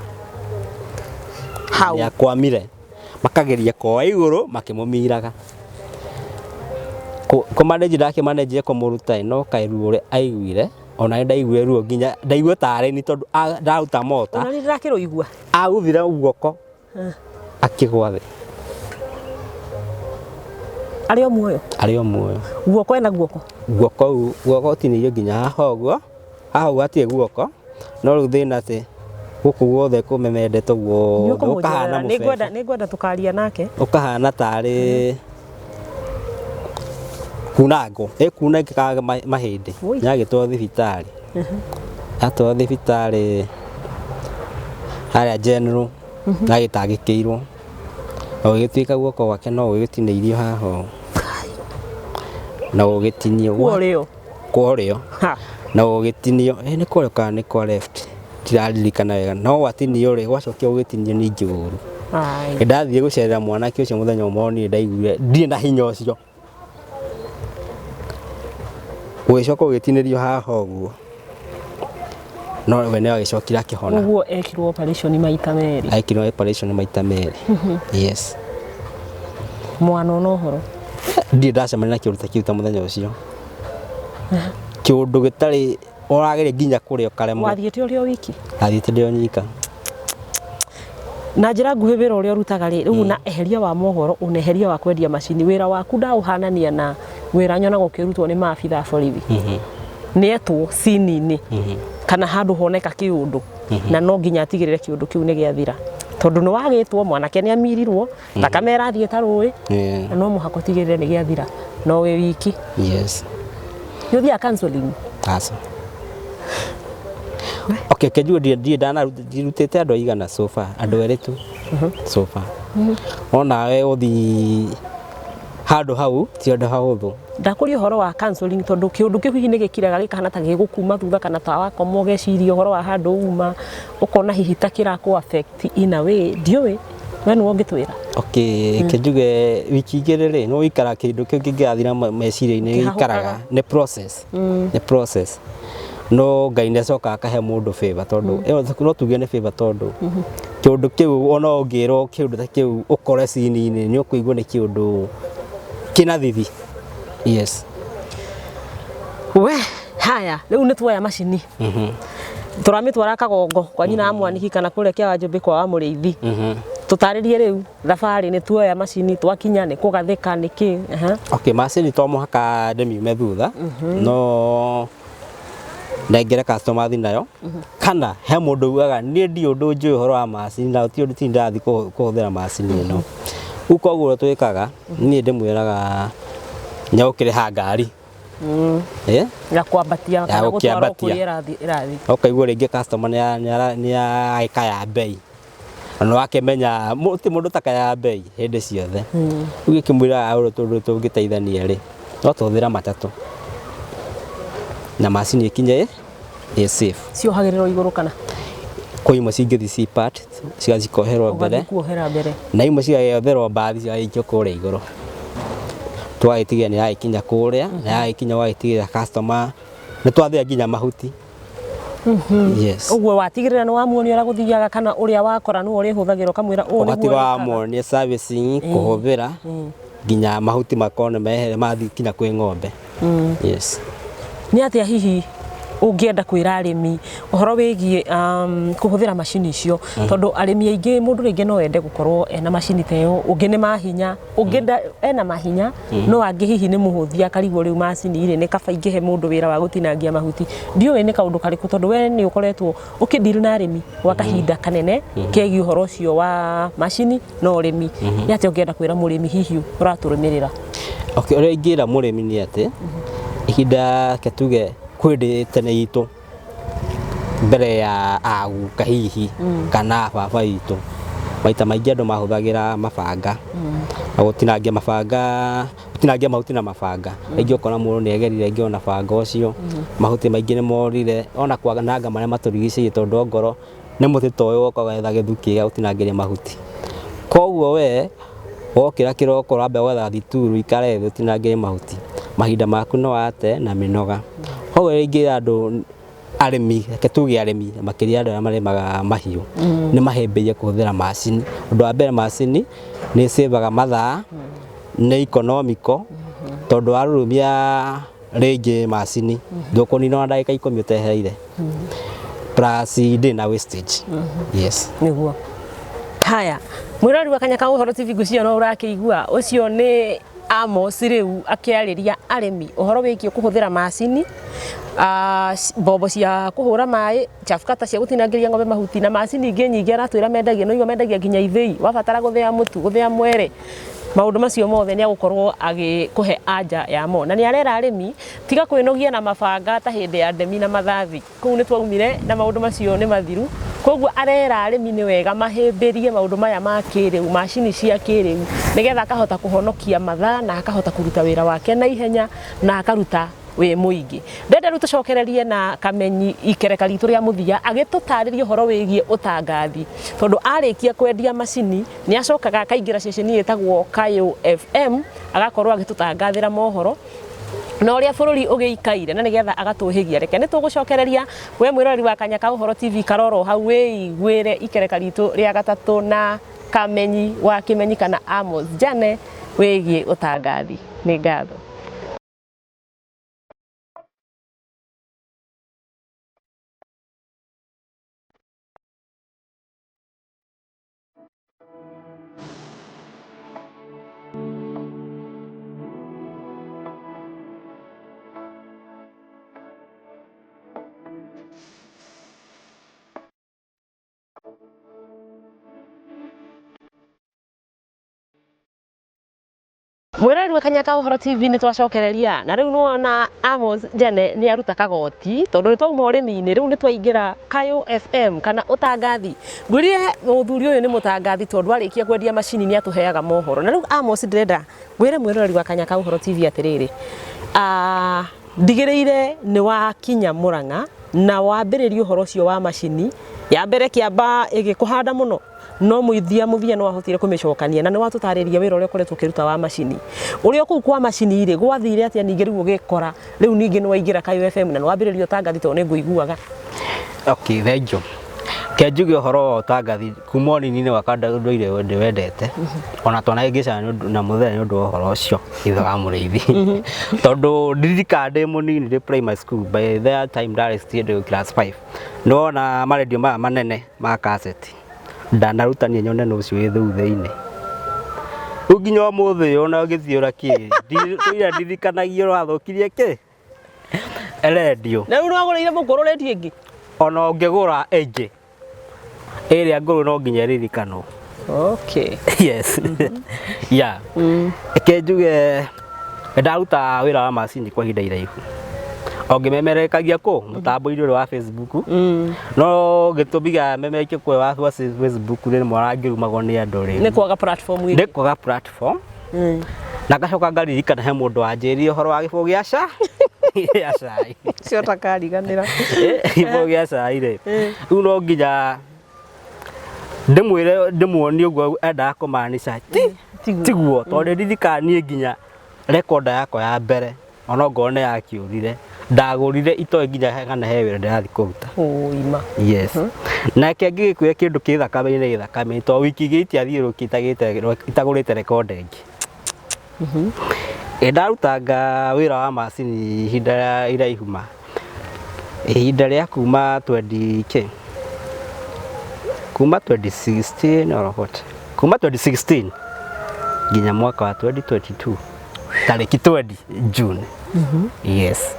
nĩ akwamire makageria koa igũrũ makĩmũmiraga kũmanĩnji ndakĩmanĩnjire kũmũruta no kairu ũrĩa aiguire ona ndaiguire ruo nginya ndaigua tarĩ ni tondũ ndaruta mota ona nĩ ndĩrakĩrũigua aguthire guoko akĩgwa thĩ arĩ o muoyo guoko ena guoko tinĩirio nginya haha ũguo hatirĩ guoko no rĩu thĩna atĩ gũkũ guothe kũmemendete guothe ũkahana mũbebe nĩngwenda tũkaria nake ũkahana tarĩ kunango kunangĩkaga mahĩndĩ nĩagĩtwarwo thibitarĩ atwarwo thibitarĩ harĩa general nagĩtangĩkĩirwo gũgĩtuĩka guoko gwake no gũgĩtinĩirio haha na gũgĩtinio kũrĩo na gũgĩtinio nĩ kũrĩo kana nĩ kwa left tiraririkana wega no gwatinio rĩ gwacokio gũgĩtinio ningĩ ũru nĩndathiĩ gũcerera mwanake ũcio mũthenya ũmwe niĩ ndaiguire ndirĩ na hinya ũcio gũgĩcoka gũgĩtinĩrio haha ũguo no we nĩ agĩcokire akĩhona ũguo ekirwo operation maita merĩ ekirwo operation maita merĩ yes mwana no horo ndirĩ ndacemania na kĩũndũ ta kĩu ta mũthenya ũcio kĩũndũ gĩtarĩ ũrageria nginya kũrĩa ũkaremwo wathiĩte ũrĩ o wiki athiĩte ndĩ o nyika na njĩra nguhĩ wĩra ũrĩa ũrutaga rĩu na eheria wa mohoro uneheria wa kwendia macini wĩra waku ndaũhanania na wĩra nyonaga ũkĩrutwo nĩ maabitha borithi nĩetwo cini-inĩ kana handũ honeka kĩũndũ na no nginya atigĩrĩre kĩũndũ kĩu nĩ gĩathira tondũ nĩ wagĩtwo mwanake nĩ amirirwo thakame ĩrathiĩ ta rũĩ na no mũhaka ũtigĩrĩre nĩ gĩathira no wĩ wiki yes nĩ ũthiaga counseling okay kĩnjua ndiĩ ndanarutĩte andũ aigana so far andũ erĩ tu so far onawe ũthi handũ hau ti handũ hahũthũ ndakũria ũhoro wa counseling tondũ kĩũndũ kĩu hihi nĩ gĩkiraga gĩkahana ta gĩgũkuma thutha kana ta wakoma ũgeciria ũhoro wa handũ uma ũkona hihi ta kĩrakũ affect in a way ndiũĩ we nĩwe ũngĩtwĩra okay kĩnjuge wiki igĩrĩ rĩ no ikara kĩndũ kĩu kĩngĩathira meciria-inĩ gĩikaraga nĩ process no Ngai nĩ acokaga akahe mũndũ favor tondũ no tuge nĩ favor tondũ kĩũndũ kĩu ona ũngĩrwo kĩũndũ ta kĩu ũkore cini-inĩ nĩ ũkũigua nĩ kĩũndũ kĩna thithi yes we haya rĩu nĩ tuoya macini tũramĩtwara Kagongo kwa nyina wa Mwaniki kana kũrĩa Kĩawajũmbĩ kwa wa Mũrĩithi tutarĩrie rĩu thabarĩ nĩ tuoya macini twakinya nĩ kũgathĩka nĩkĩ okay macini to mũhaka ndĩmiume thutha no ndengere customer thi nayo kana he mũndũ ugaga niĩ ndi ũndũ njũĩ ũhoro wa macini na ti ũndũ ti ndathi kũhũthĩra macini ĩno rĩu koguo twĩkaga niĩ ndĩmwĩraga nyaũkĩrĩha ngari ya kwambatia kana gũtwarwo kũrĩa ĩrathi ũkaigua rĩngĩ customer nĩ agĩkaya mbei na wakĩmenya ti mũndũ takaya mbei hĩndĩ ciothe rĩu gĩkĩmwĩraga ũndũ tũngĩteithania rĩ no tũhũthĩra matatũ na macini ikinye safe ciohagĩrĩrwo igũrũ kana kwĩ imwe cingĩthi C-part cigacikoherwo mbere na imwe cigagĩotherwo mbathi cigagĩikio kũrĩa igũrũ twagĩtigĩra nĩ yagĩkinya kũrĩa na yagĩkinya wagĩtigĩra customer nĩ twathĩa nginya mahuti yes ũguo watigĩrĩra nĩ wamuonia ũrĩa gũthiaga kana ũrĩa wakora nĩ ũrĩa hũthagĩrwo kamwĩra ũgatiga wamuonia servicing kũhũthĩra nginya mahuti makone mehere mathiĩ kinya kwĩ ng'ombe yes nĩ atĩa hihi ũngĩenda kwĩra arĩmi ũhoro wĩgiĩ kũhũthĩra macini icio tondũ arĩmi aingĩ mũndũ rĩngĩ no ende gũkorwo ena macini ta ĩyo ũngĩ nĩ mahinya ũngĩ ena mahinya no angĩ hihi nĩ mũhũthia karigwo rĩu macini irĩ nĩ kaba ingĩhe mũndũ wĩra wa gũtinangia mahuti ndiũĩ nĩ kaũndũ karĩkũ tondũ we nĩ ũkoretwo ũkĩdeal na arĩmi gwa kahinda kanene kegiĩ ũhoro ũcio wa macini na ũrĩmi nĩ atĩa ũngĩenda kwĩra mũrĩmi hihi ũratũrũmĩrĩra okay ũrĩa ingĩra mũrĩmi nĩ atĩ ihinda ketuge kwĩndĩ tene itũ mbere ya aguka hihi kana baba itũ maita maingĩ andũ mahũthagĩra mabanga na gũtinangia mabanga gutinangia mahuti na mabanga aingi ukona mundu ni egerire aingi ona banga ucio mahuti maingi ni morire ona kwananga maria maturigicĩirie tondu ongoro ni muti toyo ukagetha githuki gia gutinangiria mahuti koguo we wokira kiroko rambe wetha thituru ikare thi utinangirie mahuti mahinda maku no wate na minoga koguo aingi andu arimi ketuge arimi makiria andu maremaga mahiu ni mahembeire kuhuthira macini undu wa mbere macini ni saveaga mathaa ni economical tondu arurumia ringi macini ndukunina na ndagika 10 utehereire plus ndina wastage yes niguo haya mwirori wa Kanyaka Uhoro TV gucio no urakiigua ucio ni Amos riu akiariria arimi uhoro wiki kuhuthira macini bobo cia kuhura mai chafukata cia gutinangiria ngombe mahuti na macini ingi nyingi aratwira mendagia no igo mendagia nginya ithei wabatara guthia mutu guthia mwere maundu macio mothe ni agukorwo agikuhe anja yamo na ni arera arimi tiga kwinogia na mabanga ta hindi ya ndemi na mathathi kuu ni twaumire na maundu macio ni mathiru koguo arera arimi ni wega mahimbirie maundu maya ma kiriu macini cia kiriu nigetha akahota kuhonokia mathaa na akahota kuruta wira wake na ihenya na akaruta we muingi ndenda ru tucokererie na Kamenyi ikereka ritu ria muthia agitutariria uhoro wigie utangathi tondu arikia kwendia macini ni acokaga akaingira ceceni yetagwo Kayo FM agakorwo agitutangathira mohoro no ria bururi ugiikaire na nigetha agatuhigia reke ni tugucokereria we mwirori wa Kanyaka Uhoro TV karoro hau we igwire ikereka ritu ria gatatu na Kamenyi wa Kimenyi kana Amos Jane wigie utangathi ni ngatho mwirori wa Kanyaka Uhoro TV ni twacokereria na riu nuona Amos Jane ni aruta kagoti tondu ni twauma urimi-ini riu ni twaingira Kayo FM kana utangathi ngwirire muthuri uyu ni mutangathi tondu arikia kwendia macini ni atuheaga mohoro na riu Amos ndirenda ngwire mwirori wa Kanyaka Uhoro TV atiriri ndigiriire ni wakinya Murang'a na wambiririe uhoro ucio wa macini ya mbere kiamba igikuhanda muno no muithia no ahotire kumicokania na ni watutariria wira uria koretwo kiruta wa macini uria kuu kwa macini ire gwathire atia ningi riu gikora riu ningi ni waingira Kayo FM na wambiririo tangathi to ni nguiguaga okay thank you kenjuge uhoro tangathi kumoni nini wakanda ndoire wende wendete ona tona ingica na muthenya ndu uhoro ucio ithaga muriithi tondu ndirikande munini ndi primary school by that time that still class 5 no na maredio ma manene ma cassette ndanarutania nyone no ucio withu theine uginyo muthi ona githiura ki ndirikanagia wathokirie ki redio na riu wagurire mukuru redio ingi ona ungigura enje area nguru no nginya ririkano okay yes yeah kenjuge ndaruta wira wa macini kwa hinda iraihu ongimemerekagia ku mutambo-ini uri wa Facebook no gitubiga memereke kwa wa Facebook ni mwarangirumagwo ni andu ri ni kwaga platform ni kwaga platform na gacoka ngaririkana he mundu wanjiririe uhoro wa gibu gia ca ya cai cio takariganira gibu gia cai ri riu no nginya ndimuonie uguo enda kumanisha tiguo tondu ndirikanie nginya rekoda yakwa ya mbere ona ngone yakiurire ndagurire itoe nginya kana he wira ndirathi kuruta ima yes na kengi gikuye kindu kithakame-ini githakame to wiki giti athiurukitagite itagurite rekoda ingi ndarutaga wira wa macini ihinda iraihuma ihinda ria kuma 20 kuma 2016 or what kuma 2016 nginya mwaka wa 2022 tariki 20 June yes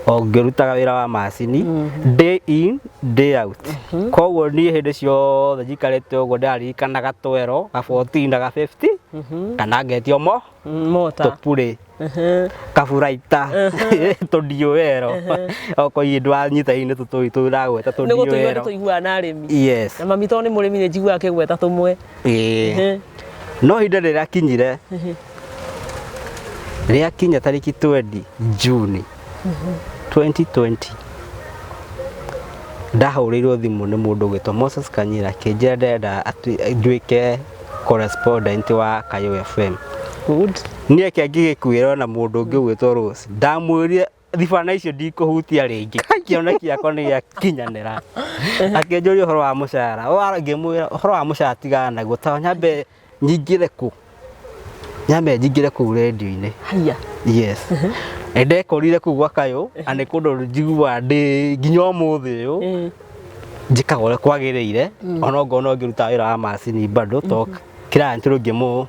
ongerutaga wira wa macini day in day out koguo ni hindi ciothe njikarite uguo ndaririkanaga twero ga 14 na ga 50 kana ngetio mota tupure kafuraita todiowero oko yindu anyita-ini tutui ndagweta todiowero tuigua na arimi yes na mami to ni murimi ni njigua akigweta tumwe no hinda riria kinyire ria kinya tariki 20 June 2020 ndahurirwo thimu ni mundu gwitwa Moses Kanyira kinjira ndenda nduike correspondent wa Kayo FM. Good. Nie kĩangĩgĩkuĩrwo na mũndũ ũngĩ gwĩtwo Rose. Ndamwĩrire thibana icio ndikũhutia rĩngĩ. Kĩoneki gĩakwa nĩ gĩakinyanĩra. Akĩnjũria ũhoro wa mũcara. Ngĩmwĩra ũhoro wa mũcara tigana naguo. Ta nyambe nyingĩre kũ. Nyambe nyingĩre kũu radio-inĩ. Haya. Yes. Ndekorire kũu gwa Kayũ, na nĩ kũndũ njiguaga ndĩ nginya ũmũthĩ ũyũ. Njĩkaga ũrĩa kwagĩrĩire. Ona ngona ngĩruta wĩra wa macini bado to client rũngĩ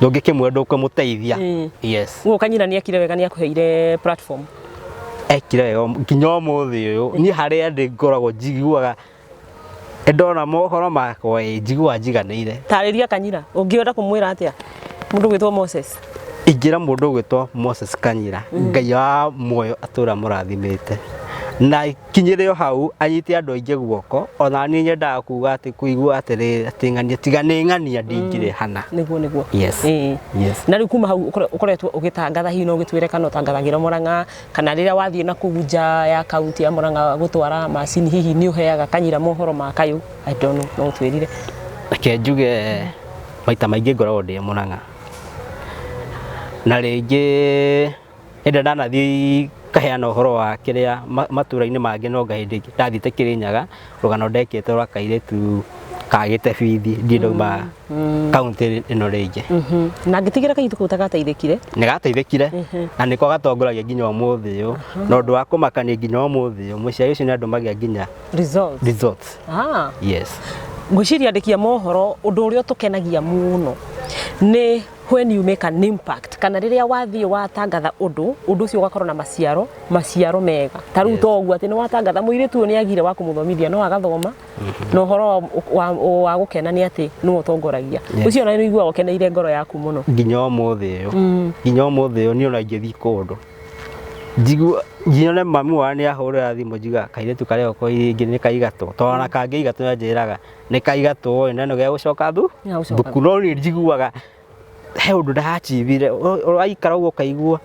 ndũngĩkĩmwe ndũkũmũteithia. Yes. Guo Kanyira nĩ akire wega nĩ akũheire platform. Ekire wega nginya ũmũthĩ ũyũ. Niĩ harĩa ndĩ ngoragwo njiguaga ndona mohoro makwa njiguaga njiganĩire. Tarĩria Kanyira, ũngĩenda kũmwĩra atĩa? Mũndũ gwĩtwo Moses. Ingĩra mũndũ gwĩtwo Moses Kanyira. Ngai wa muoyo atũra mũrathimĩte. Na kinyĩre o hau anyite andũ aingĩ guoko ona niĩ nyendaga kuuga atĩ kuigua atĩrĩrĩ atĩ ng'ania tiga nĩ ng'ania ndingĩrĩ hana. Nĩguo. Yes. Yes. Na rĩu kuma hau ũkoretwo ũgĩtangatha hihi no ũgĩtwĩre kana ũtangathagĩra Mũrang'a kana rĩrĩa wathiĩ na kũu nja ya kaunti ya Mũrang'a gũtwara macini hihi nĩ ũheaga Kanyira mohoro ma Kayũ? I don't know, no ũtwĩrire. Reke njuge maita maingĩ ngoragwo ndĩ Mũrang'a. Na rĩngĩ hĩndĩ ndanathiĩ kaheana ũhoro wa kĩrĩa matũra-inĩ mangĩ no hĩndĩ ndathiĩte Kĩrĩnyaga rũgano ndekĩte rwa kairĩtu kagĩte bithi ndiĩndauma kaunti ĩno rĩngĩ. Na ngĩtigĩra kaitũ kau tagateithĩkire? Nĩ gateithĩkire na nĩko gatongoragia nginya ũmũthĩ ũyũ. Na ũndũ wa kũmakania nginya ũmũthĩ ũyũ mũciari ũcio nĩ andũmagia nginya results. Yes. Ngwĩciria andĩki a mohoro ũndũ ũrĩa ũtũkenagia mũno nĩ when you make an impact kana rĩrĩa wathiĩ watangatha ũndũ ũcio ũgakorwo na maciaro mega. Ta rĩu to ũguo atĩ nĩ watangatha mũirĩtu ũyũ nĩ agire wa kũmũthomithia no agathoma na ũhoro wa gũkena nĩ atĩ nĩ ũtongoragia. Ũcio na nĩ ũiguaga ũkeneire ngoro yaku mũno. Nginya ũmũthĩ ũyũ niĩ ona ingĩthiĩ kũndũ njigua nginya mami wa nĩ ahũrĩra thimũ njiga kairĩtu karĩa ko ingĩ nĩ kaigatwo tondũ ona kangĩigatwo nĩanjĩraga nĩ kaigatwo na no gĩa gũcoka thukuru no niĩ njiguaga he ũndũ ndachivire ũraikara ũguo kaigua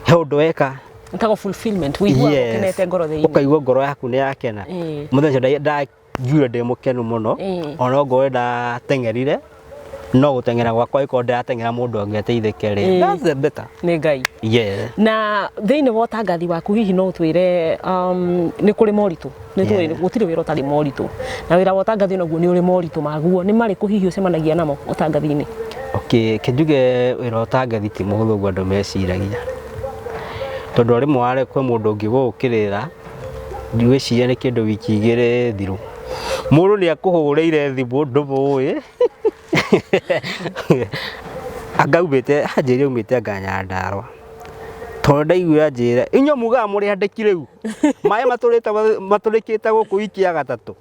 he ũndũ weka ntako fulfillment wĩiguaga ũkenete ngoro thĩinĩ ũkaigua ngoro yaku nĩ yakena mũthenya ũcio ndaiguire ndĩ mũkenu mũno ona ngorwe ndateng'erire no gũteng'era gwakwa iko ndateng'era mũndũ angĩteithĩke rĩ that's better nĩ Ngai. Yeah. Na thĩinĩ wa ũtangathi waku hihi no ũtwĩre nĩ kũrĩ moritũ nĩ gũtirĩ wĩra ũtarĩ moritũ na wĩra wa ũtangathi naguo nĩ ũrĩ moritũ maguo nĩ marĩkũ hihi ũcemanagia namo ũtangathi-inĩ? Okay, kĩnjuge wĩra wa ũtangathi ti mũhũthũ ũguo andũ meciragia tondũ rĩmwe warĩ kwĩ mũndũ ũngĩ gũgũkĩrĩra ngwĩciria nĩ kĩndũ wiki igĩrĩ thiru mũndũ nĩ akũhũrĩire thimũ ndũmũĩ angaumĩte anjĩrire umĩte anga Nyandarua tondũ ndaiguire anjĩra inyuĩ mugaga mũrĩ andĩki rĩu maĩ matũrĩkĩte gũkũ wiki ya gatatũ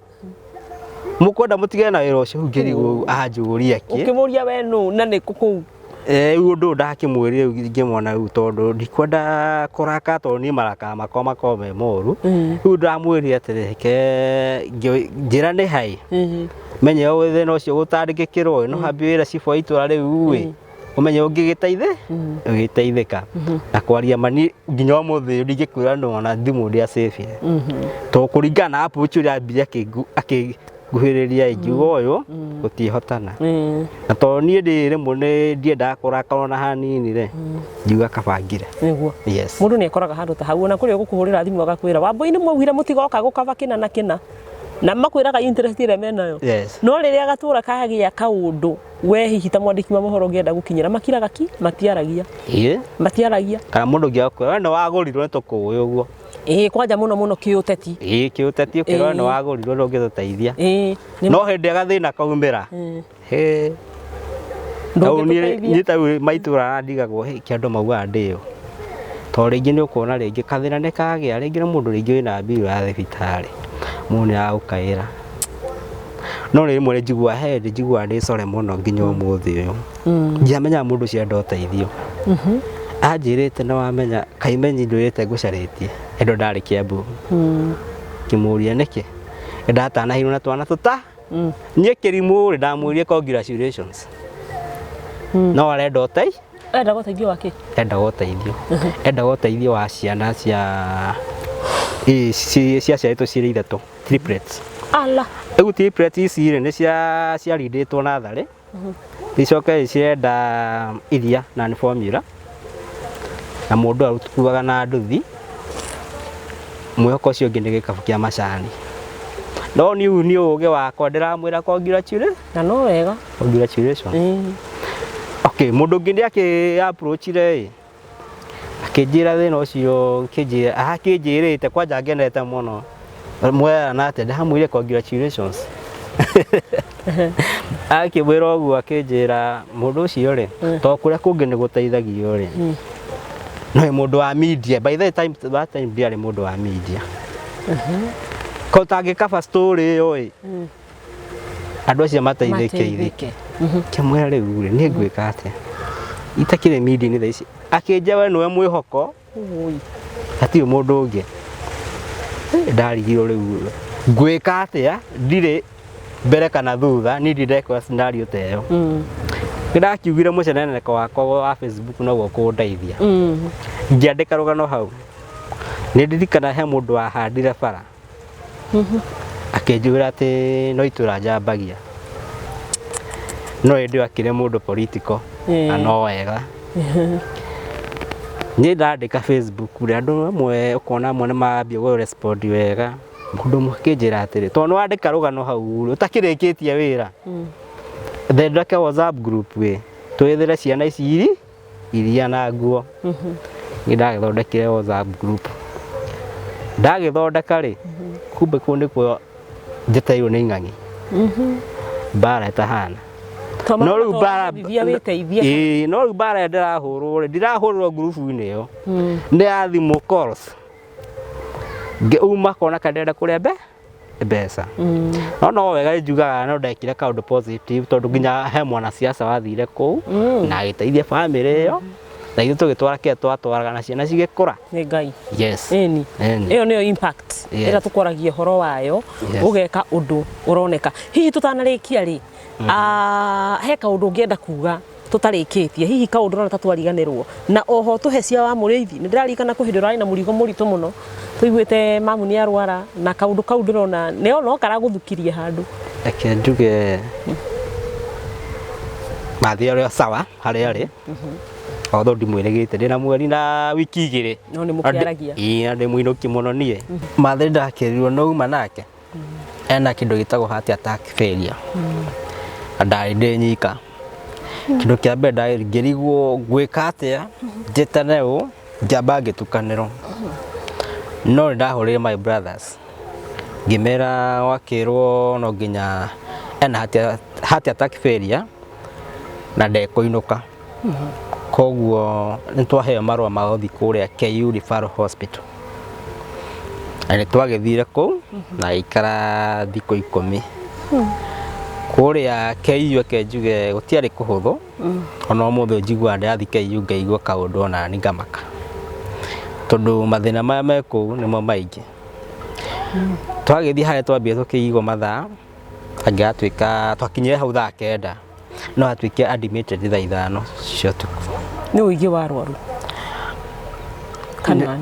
mũkwenda mũtigane na wĩra ũcio ngĩrigwo anjũria kĩ ũkĩmũria we nũ na nĩ kũu ũndũ ndakĩmwĩrire ngĩmwona rĩu tondũ ndikwenda kũraka tondũ niĩ marakara makwa makorwo me moru rĩu ndamwĩrire atĩrĩ njĩra nĩ hai menye thĩna ũcio gũtandĩkĩkĩrwo no hambie wĩra cibũ wa itũra rĩu ũmenye ũngĩgĩteithĩka na kwaria mani nginya ũmũthĩ ndingĩkwĩra ndona thimũ ndĩacĩbire tondũ kũringana na apu ũcio ũrĩa akĩnguhĩrĩria ingiuga ũyũ gũtiĩhotana na tondũ niĩ ndĩ rĩmwe nĩ ndiendaga kũrakara ona hanini rĩ ngiuga kabangire. Nĩguo mũndũ nĩ ekoraga handũ ta hau ona kũrĩa gũkũhũrĩra thimũ agakwĩra Wambũi nĩ mwaugire mũtigoka gũkaba kĩna na kĩna na makwĩraga interest ĩrĩa menayo no rĩrĩa gatũra kagĩa kaũndũ we hihi ta mwandĩki wa mohoro ũngĩenda gũkinyĩra makiraga ki matiaragia kana mũndũ ũngĩ akwĩra nĩ wagũrirwo nĩ tũkũĩ ũguo kwanja mũno kĩũteti kĩũteti ũkĩrwo nĩ wagũrirwo nĩ ũngĩtũteithia no hĩndĩ gathĩna kaumĩra niĩ ta maitũra ndigagwo kĩandũ maugaga ndĩyo tondũ rĩngĩ nĩ ũkuona rĩngĩ kathĩna nĩ kagĩa rĩngĩ nĩ mũndũ rĩngĩ wĩna mbiru ya thibitarĩ mũndũ nĩ aragũkaĩra no rĩmwe nĩ njiguaga ndĩ core mũno nginya ũmũthĩ ũyũ ndiamenyaga mũndũ ũcio enda ũteithio anjĩrĩte no wamenya Kaimenyi ndwĩrĩte ngũcarĩtie endo ndarĩ Kĩambu ngĩmũria nĩkĩ ndatanahirwo na twana tũta niĩ Kĩrimũ ndamwĩrire congratulations no arenda enda gũteithio wake enda gũteithio wa ciana cia ciaciarĩtwo cirĩ ithatũ triplets. Ala Rĩu triplets ici nĩ ciarindĩtwo natharĩ icoke cirenda iria na formula na mũndũ arutaga na nduthi mwĩhoko ũcio ũngĩ nĩ gĩkabũ kĩa macani. No nĩ ũgĩ wakwa ndĩramwĩra congratulations na no wega congratulations. Okay, mũndũ ũngĩ nĩ akĩ-approachire akĩnjĩra thĩna ũcio akĩnjĩrĩte kwanja ngenete mũno mwera na atĩ ndamwĩre congratulations. Akĩmwĩra ũguo akĩnjĩra mũndũ ũcio rĩ to kũrĩa kũngĩ nĩ gũteithagio rĩ no mũndũ wa media by that time ndiarĩ mũndũ wa media. Ko tangĩkaba story ĩyo ĩ andũ acio mateithĩke kĩmwĩra rĩu rĩ nĩ ngwĩka atĩa itakĩrĩ media nĩ thaa ici akĩnja we nĩwe mwĩhoko hatirĩ mũndũ ũngĩ ndarigirwo rĩu ngwĩka atĩa ndirĩ mbere kana thutha nĩ ndĩrekora scenario ta ĩyo. Ndakiugire mũceneneko wakwa wa Facebook noguo kũndeithia ngĩandĩka rũgano hau nĩ ndirikana he mũndũ wahandire bara akĩnjũra atĩ no itũra njambagia no ĩndĩ akĩrĩ mũndũ political na no wega. Niĩ ndandĩka Facebook rĩ andũ amwe ũkona amwe nĩ mambia gũ-respond wega mũndũ ũmwe akĩnjĩra atĩrĩ tondũ nĩwandĩka rũgano hau ũtakĩrĩkĩtie wĩra thondeke WhatsApp group we twethere ciana ici iria na nguo. Nĩ ndagĩthondekire WhatsApp group ndagĩthondeka rĩ kumbe kũu nĩkuo njeteirwo nĩ ing'ang'i mbara ĩtahana no rĩu mbara ndĩrahũrwo rĩ ndirahũrĩrwo group-inĩ ĩyo nĩ ya thimũ calls uma kona kandenda kũrĩa mbeca no wega njugaga no ndekire kaũndũ positive tondũ nginya he mwana siasa wathire kũu na agĩteithia family ĩyo na ithuĩ tũgĩtwara kĩrĩa twatwaraga na ciana cigĩkũra. Nĩ Ngai. Yes. Ĩyo nĩyo impact ĩrĩa tũkwaragia ũhoro wayo ũgeka ũndũ ũroneka. Hihi tũtanarĩkia rĩ he kaũndũ ũngĩenda kuga tũtarĩkĩtie hihi kaũndũ ũrona ta twariganĩrwo na oho tũhe cia wa mũrĩithi nĩ ndĩraririkana kũhĩndĩ ũrarĩ na mũrigo mũritũ mũno tũiguĩte mamu nĩ arwara na kaũndũ kau ndĩrona no karagũthukirie handũ. Reke njuge mathia ũrĩa sawa harĩa arĩ although ndimwĩrĩgĩte ndĩna mweri na wiki igĩrĩ no nĩ mũkĩaragia ndĩ mũinũki mũno niĩ mathia ndakĩrirwo no uma nake ena kĩndũ gĩtagwo heart attack failure ndarĩ ndĩ nyika. Kĩndũ kĩa mbere ngĩrigwo ngwĩka atĩa njĩtane ũũ njamba ngĩtukanĩrwo no ndahũrĩire my brothers ngĩmera wakĩrwo no nginya ena heart attack failure na ndekũinũka koguo nĩ twaheo marũa ma gũthiĩ kũrĩa KU Referral Hospital na nĩ twagĩthire kũu na ikara thikũ 10 kũrĩa KU akenjuge gũtiarĩ kũhũthũ ona ũmũthĩ njiguaga ndĩrathiĩ KU ngaigua kaũndũ ona nĩ ngamaka tondũ mathĩna maya me kũu nĩmo maingĩ. Twagĩthiĩ harĩa twambire tũkĩigwo mathaa angĩatuĩka twakinyire hau thaa 9 no atuĩke admitted thaa 5 cia ũtukũ. Nĩ ũingĩ wa arwaru kana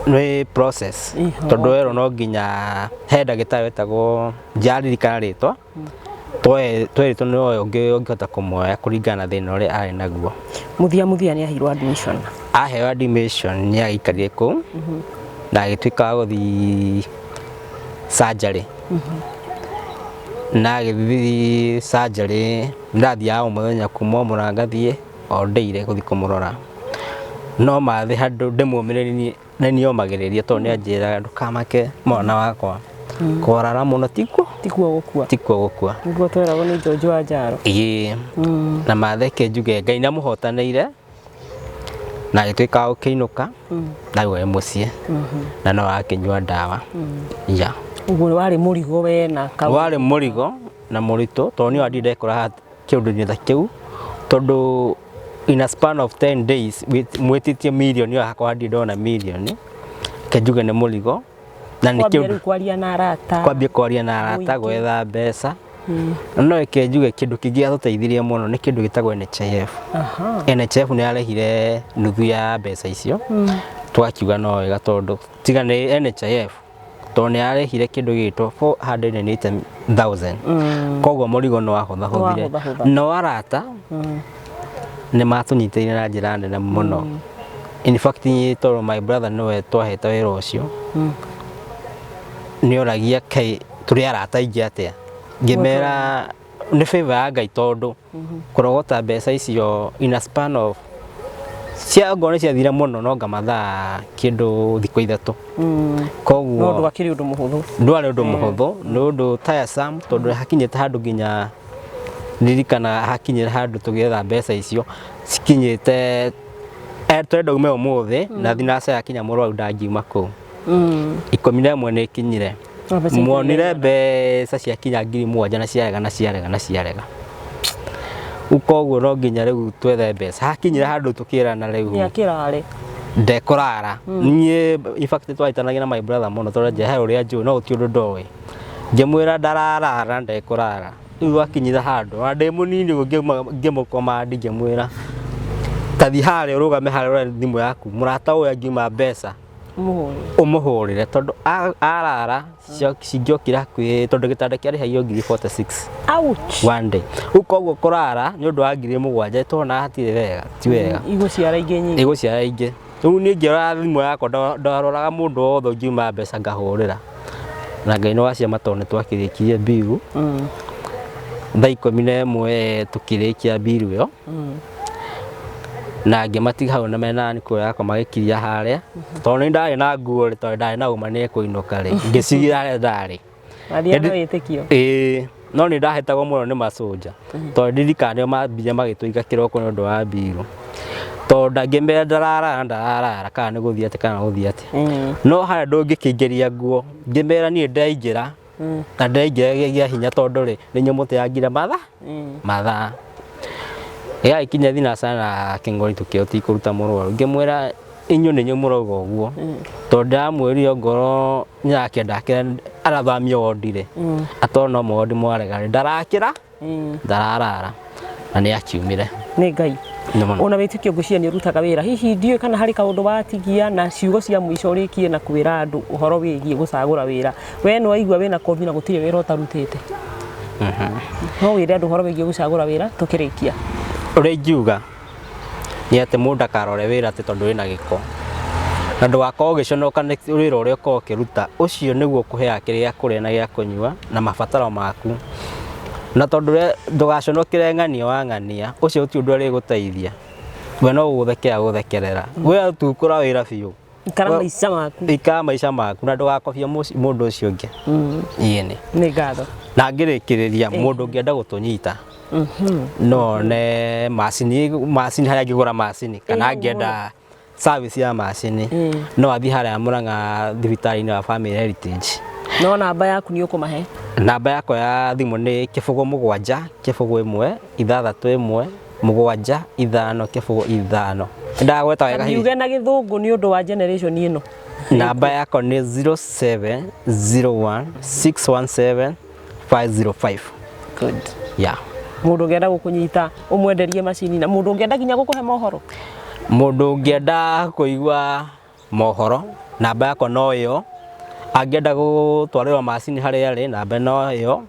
nĩ process tondũ wero no nginya he ndagĩtarĩ wetagwo njaririkana rĩtwa tweritwo nĩ ũyũ ũngĩhota kũmuoya kũringana na thĩna ũrĩa arĩ naguo. Muthia nĩ aheirwo admission. Aheo admission nĩ agĩikarire kũu na agĩtuĩka wa gũthiĩ surgery na agĩthiĩ surgery ndathiaga o mũthenya kuma ũmũthenya ngathiĩ o ndeire gũthiĩ kũmũrora no mathĩ handũ ndĩmũmĩrĩrie nĩ niomagĩrĩria tondũ nĩ anjĩraga ndũkamake mwana wakwa kwarara mũno tikuo gũkua niguo tweragwo nĩ George wa Njaro. Na matheke njuge Ngai nĩ amũhotanĩire na agĩtuĩka wa gũkĩinũka na we mũciĩ na no akĩnyua ndawa. Ũguo warĩ mũrigo we na warĩ mũrigo na mũritũ tondũ nĩ wandi ndekora kĩũndũ-inĩ ta kĩu tondũ in a span of 10 days mwĩtĩtie milioni hakwa ndi ndona milioni kenjuge nĩ mũrigo na nĩ kĩũndũ kwaria na arata kwambia kwaria na arata gwetha mbeca no eke njuge kindu kingi atũteithirie muno ni kindu gitagwo NHIF. NHIF ni arehire nuthu ya mbeca icio twakiuga no wega tondu tiga ni NHIF to ni arehire kindu gitwo 480,000 koguo murigo no ahothahothire no arata ni matunyitĩire na njĩra nene muno. In fact toro my brother no twahete wĩra ũcio ni oragia kai turi arata ingi atia ngimera ni favor ya Ngai tondu kurogota mbeca icio in a span of cia ngone cia thira muno no ngamatha kindu thikũ ithatũ koguo no ndwakiri undu muhuthu ndwari undu muhuthu no ndu tiresome tondu hakinyite handu nginya ndirikana hakinyire handu tugetha mbeca icio cikinyite twenda ume umuthi na thinaca yakinya mũrwaru ndangiuma kũu 11 ni ikinyire muonire mbeca ciakinya 7,000 na ciarega ukoguo no nginya riu twethe mbeca hakinyire handu tukirana riu yakirari ndekorara nie in fact twahitanagia na my brother muno tondu njehe uria njui no ti undu ndowe ngimwira ndararara ndekorara riu akinyire handu na ndi munini ngimukoma ngimwira tathi hare urugame hare ura thimu yaku murata uyu angiuma mbeca umuhurire tondu arara cingiokira kwi tondu gitanda kiari haio 46 ouch one day ukoguo kurara ni undu wa 7,000 tona hatire wega ti wega iguciara ingi nyingi iguciara ingi riu ni ngira thimu yakwa ndaroraga mundu wothe ngiuma mbeca ngahurira na Ngai no waciama tondu twakirikie bill thaa 11 tukirikia bill yo na ngimatiga hau na mena ni kuya yakwa magikiria haria tondu ni ndari na nguo ri tondu ndari na uma ni kuinuka ri ngicigira haria ndari aria no itikio no ni ndahetagwo muno ni masoja tondu ndirikane mambire magituiga kiroko ni undu wa bill tondu ngimera ndarara kana ni guthii ati kana guthii ati no haria ndungikingeria nguo ngimera ni ndaingira na ndaingira hinya tondu ri ni nyumuti yangira matha ya ikinya thina sana kingori tukioti kuruta mũrwaru ngimwira inyu ni nyumuraga uguo tondu amwiri ngoro nyake ndakira arathamia wodire atona mwodi mwarega ndarakira ndararara na ni akiumire ni Ngai ona witikio ngucia ni urutaga wira hihi ndiwe kana hari kaundu watigia na ciugo cia mwico urikie na kwira andu uhoro wigie gucagura wira we no aigua wina kobi na gutire wira utarutite no wire andu uhoro wigie gucagura wira tukirikia uri ngiuga ni ati mundu akarore wira ati tondu wina giko na ndugakorwo ugiconoka ni wira uria ukorwo ukiruta ucio niguo kuhea kiria kuria na gia kunyua na mabataro maku na tondu ndugaconokire ng'ania wa ng'ania ucio uti undu ari guteithia we no guthekera guthekerera we tukura wira biu ikara maica maku na ndugakobia mundu ucio ungi yene ni ngatho na ngirikiriria mundu ungienda gutunyita no ne macini haria ngigura macini kana ngenda service ya macini no athi haria Murang'a thibitari-ini wa Family Heritage no namba yaku ni ukumahe namba yakwa ya thimu ni 07 1 661 7 5 5 ndagweta wega hihi uge na githungu ni undu wa generation ino namba yakwa ni 0701 617 505 good yeah mundu ngenda gukunyita umwenderie macini na mundu ngenda ginya gukuhe mohoro mundu ngenda kuigwa mohoro namba yakwa no yo angenda gutwarirwa macini haria ari namba no yo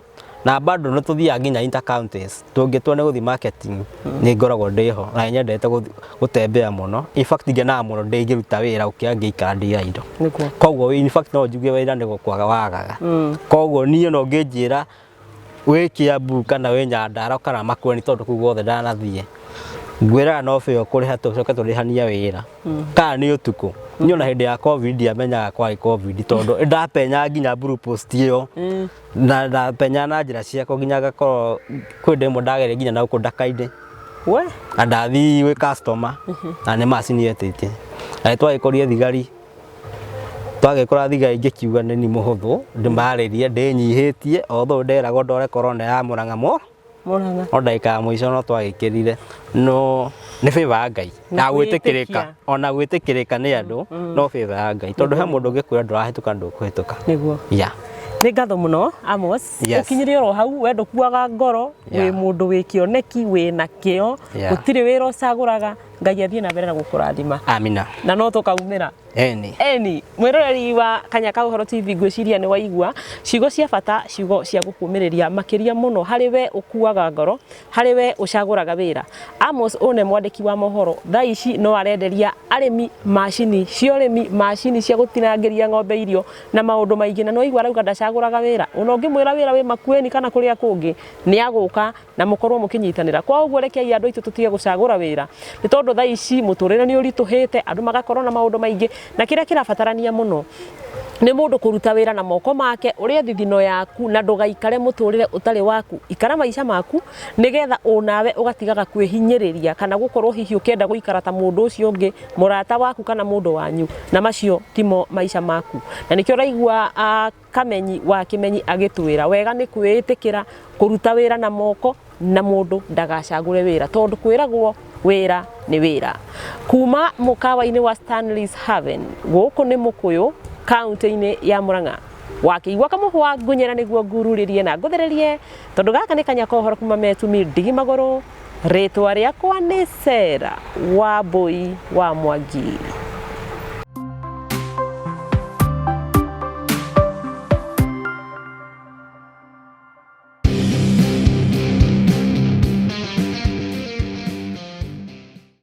na bado no tuthia nginya inter counties tungitwa ni guthi marketing ni ngoragwo ndiho na nyendete gutembea muno in fact ngena muno ndigĩruta wĩra ukiangĩikara ndĩra indo koguo in fact no njuge wĩra ni gukwaga wagaga koguo niĩ no ngĩnjĩra wĩ Kiambu kana wĩ Nyandarua kana Makueni tondu kuu guothe ndanathie ngwĩraga no bĩo kũrĩha tũcoke tũrĩhania wĩra kana nĩ ũtukũ niĩ ona hĩndĩ ya covid ndiamenyaga kwarĩ covid tondu ndapenya nginya blue post ĩyo na ndapenya na njĩra ciakwa nginya ngakorwo kwĩ ndĩmwe ndageria nginya na gũkũ Ndaka-inĩ we na ndathi gwĩ customer na nĩ macini yetĩtie na twagĩkorire thigari twagĩkora thigari ngĩkiuga nĩ ni mũhũthũ ndĩmarĩrie ndĩnyihĩtie although nderagwo ndore corona ya Murang'a o ndagĩka mũico no twagĩkĩrire no nĩ favor ya Ngai na gwĩtĩkĩrĩka ona gwĩtĩkĩrĩka nĩ andũ no favor ya Ngai tondu he mũndũ ũngĩkwĩra ndũrahĩtũka ndũkũhĩtũka niguo yeah Nĩ ngatho mũno Amos. Ũkinyire oro hau wendo kuaga ngoro wĩ mũndũ wĩ kĩoneki wĩ na kĩo gũtirĩ wĩra ũcagũraga Ngai athiĩ na mbere na gũkũrathima. Amina. Na no tũkaumĩra. Eni mwĩroreri wa Kanya ka Ũhoro TV ngwĩciria nĩ waigua ciugo cia bata ciugo cia gũkũmĩrĩria makĩria mũno harĩ we ũkuaga ngoro harĩ we ũcagũraga wĩra. Amos one mwandĩki wa mohoro thaa ici no arenderia arĩmi macini cia ũrĩmi macini cia gũtinangĩria ng'ombe irio na maũndũ maingĩ na no igua rauga ndacagũraga wĩra ona ũngĩmwĩra wĩra wĩ Makueni kana kũrĩa kũngĩ nĩ agũka na mũkorwo mũkĩnyitanĩra kwa ũguo rekei andũ aitũ tũtige gũcagũra wĩra nĩ tondũ thaa ici mũtũrĩre nĩ ũritũhĩte andũ magakorwo na maũndũ maingĩ na kĩrĩa kĩrabatarania mũno nĩ mũndũ kũruta wĩra na moko make ũrĩa thithino yaku na ndũgaikare mũtũrĩre ũtarĩ waku ikara maica maku nĩgetha onawe ũgatigaga kwĩhinyĩrĩria kana gũkorwo hihi ũkĩenda gũikara ta mũndũ ũcio ũngĩ mũrata waku kana mũndũ wanyu na macio timo maica maku na nĩkĩo raigua Kamenyi wa Kĩmenyi agĩtwĩra wega nĩ kwĩĩtĩkĩra kũruta wĩra na moko na mũndũ ndagacagũre wĩra tondũ kwĩragwo wĩra nĩ wĩra kuma mũkawa-inĩ wa Stanley's Haven gũkũ nĩ Mũkũyũ kaunti-inĩ ya Murang'a wakĩigua kamũhwa ngunyera nĩguo ngururĩrie na ngũthererie tondũ gaka nĩ Kanya ka Ũhoro kuma Metumi Ndigi Magũrũ rĩtwa rĩakwa nĩ Sarah Wambui wa Mwangi.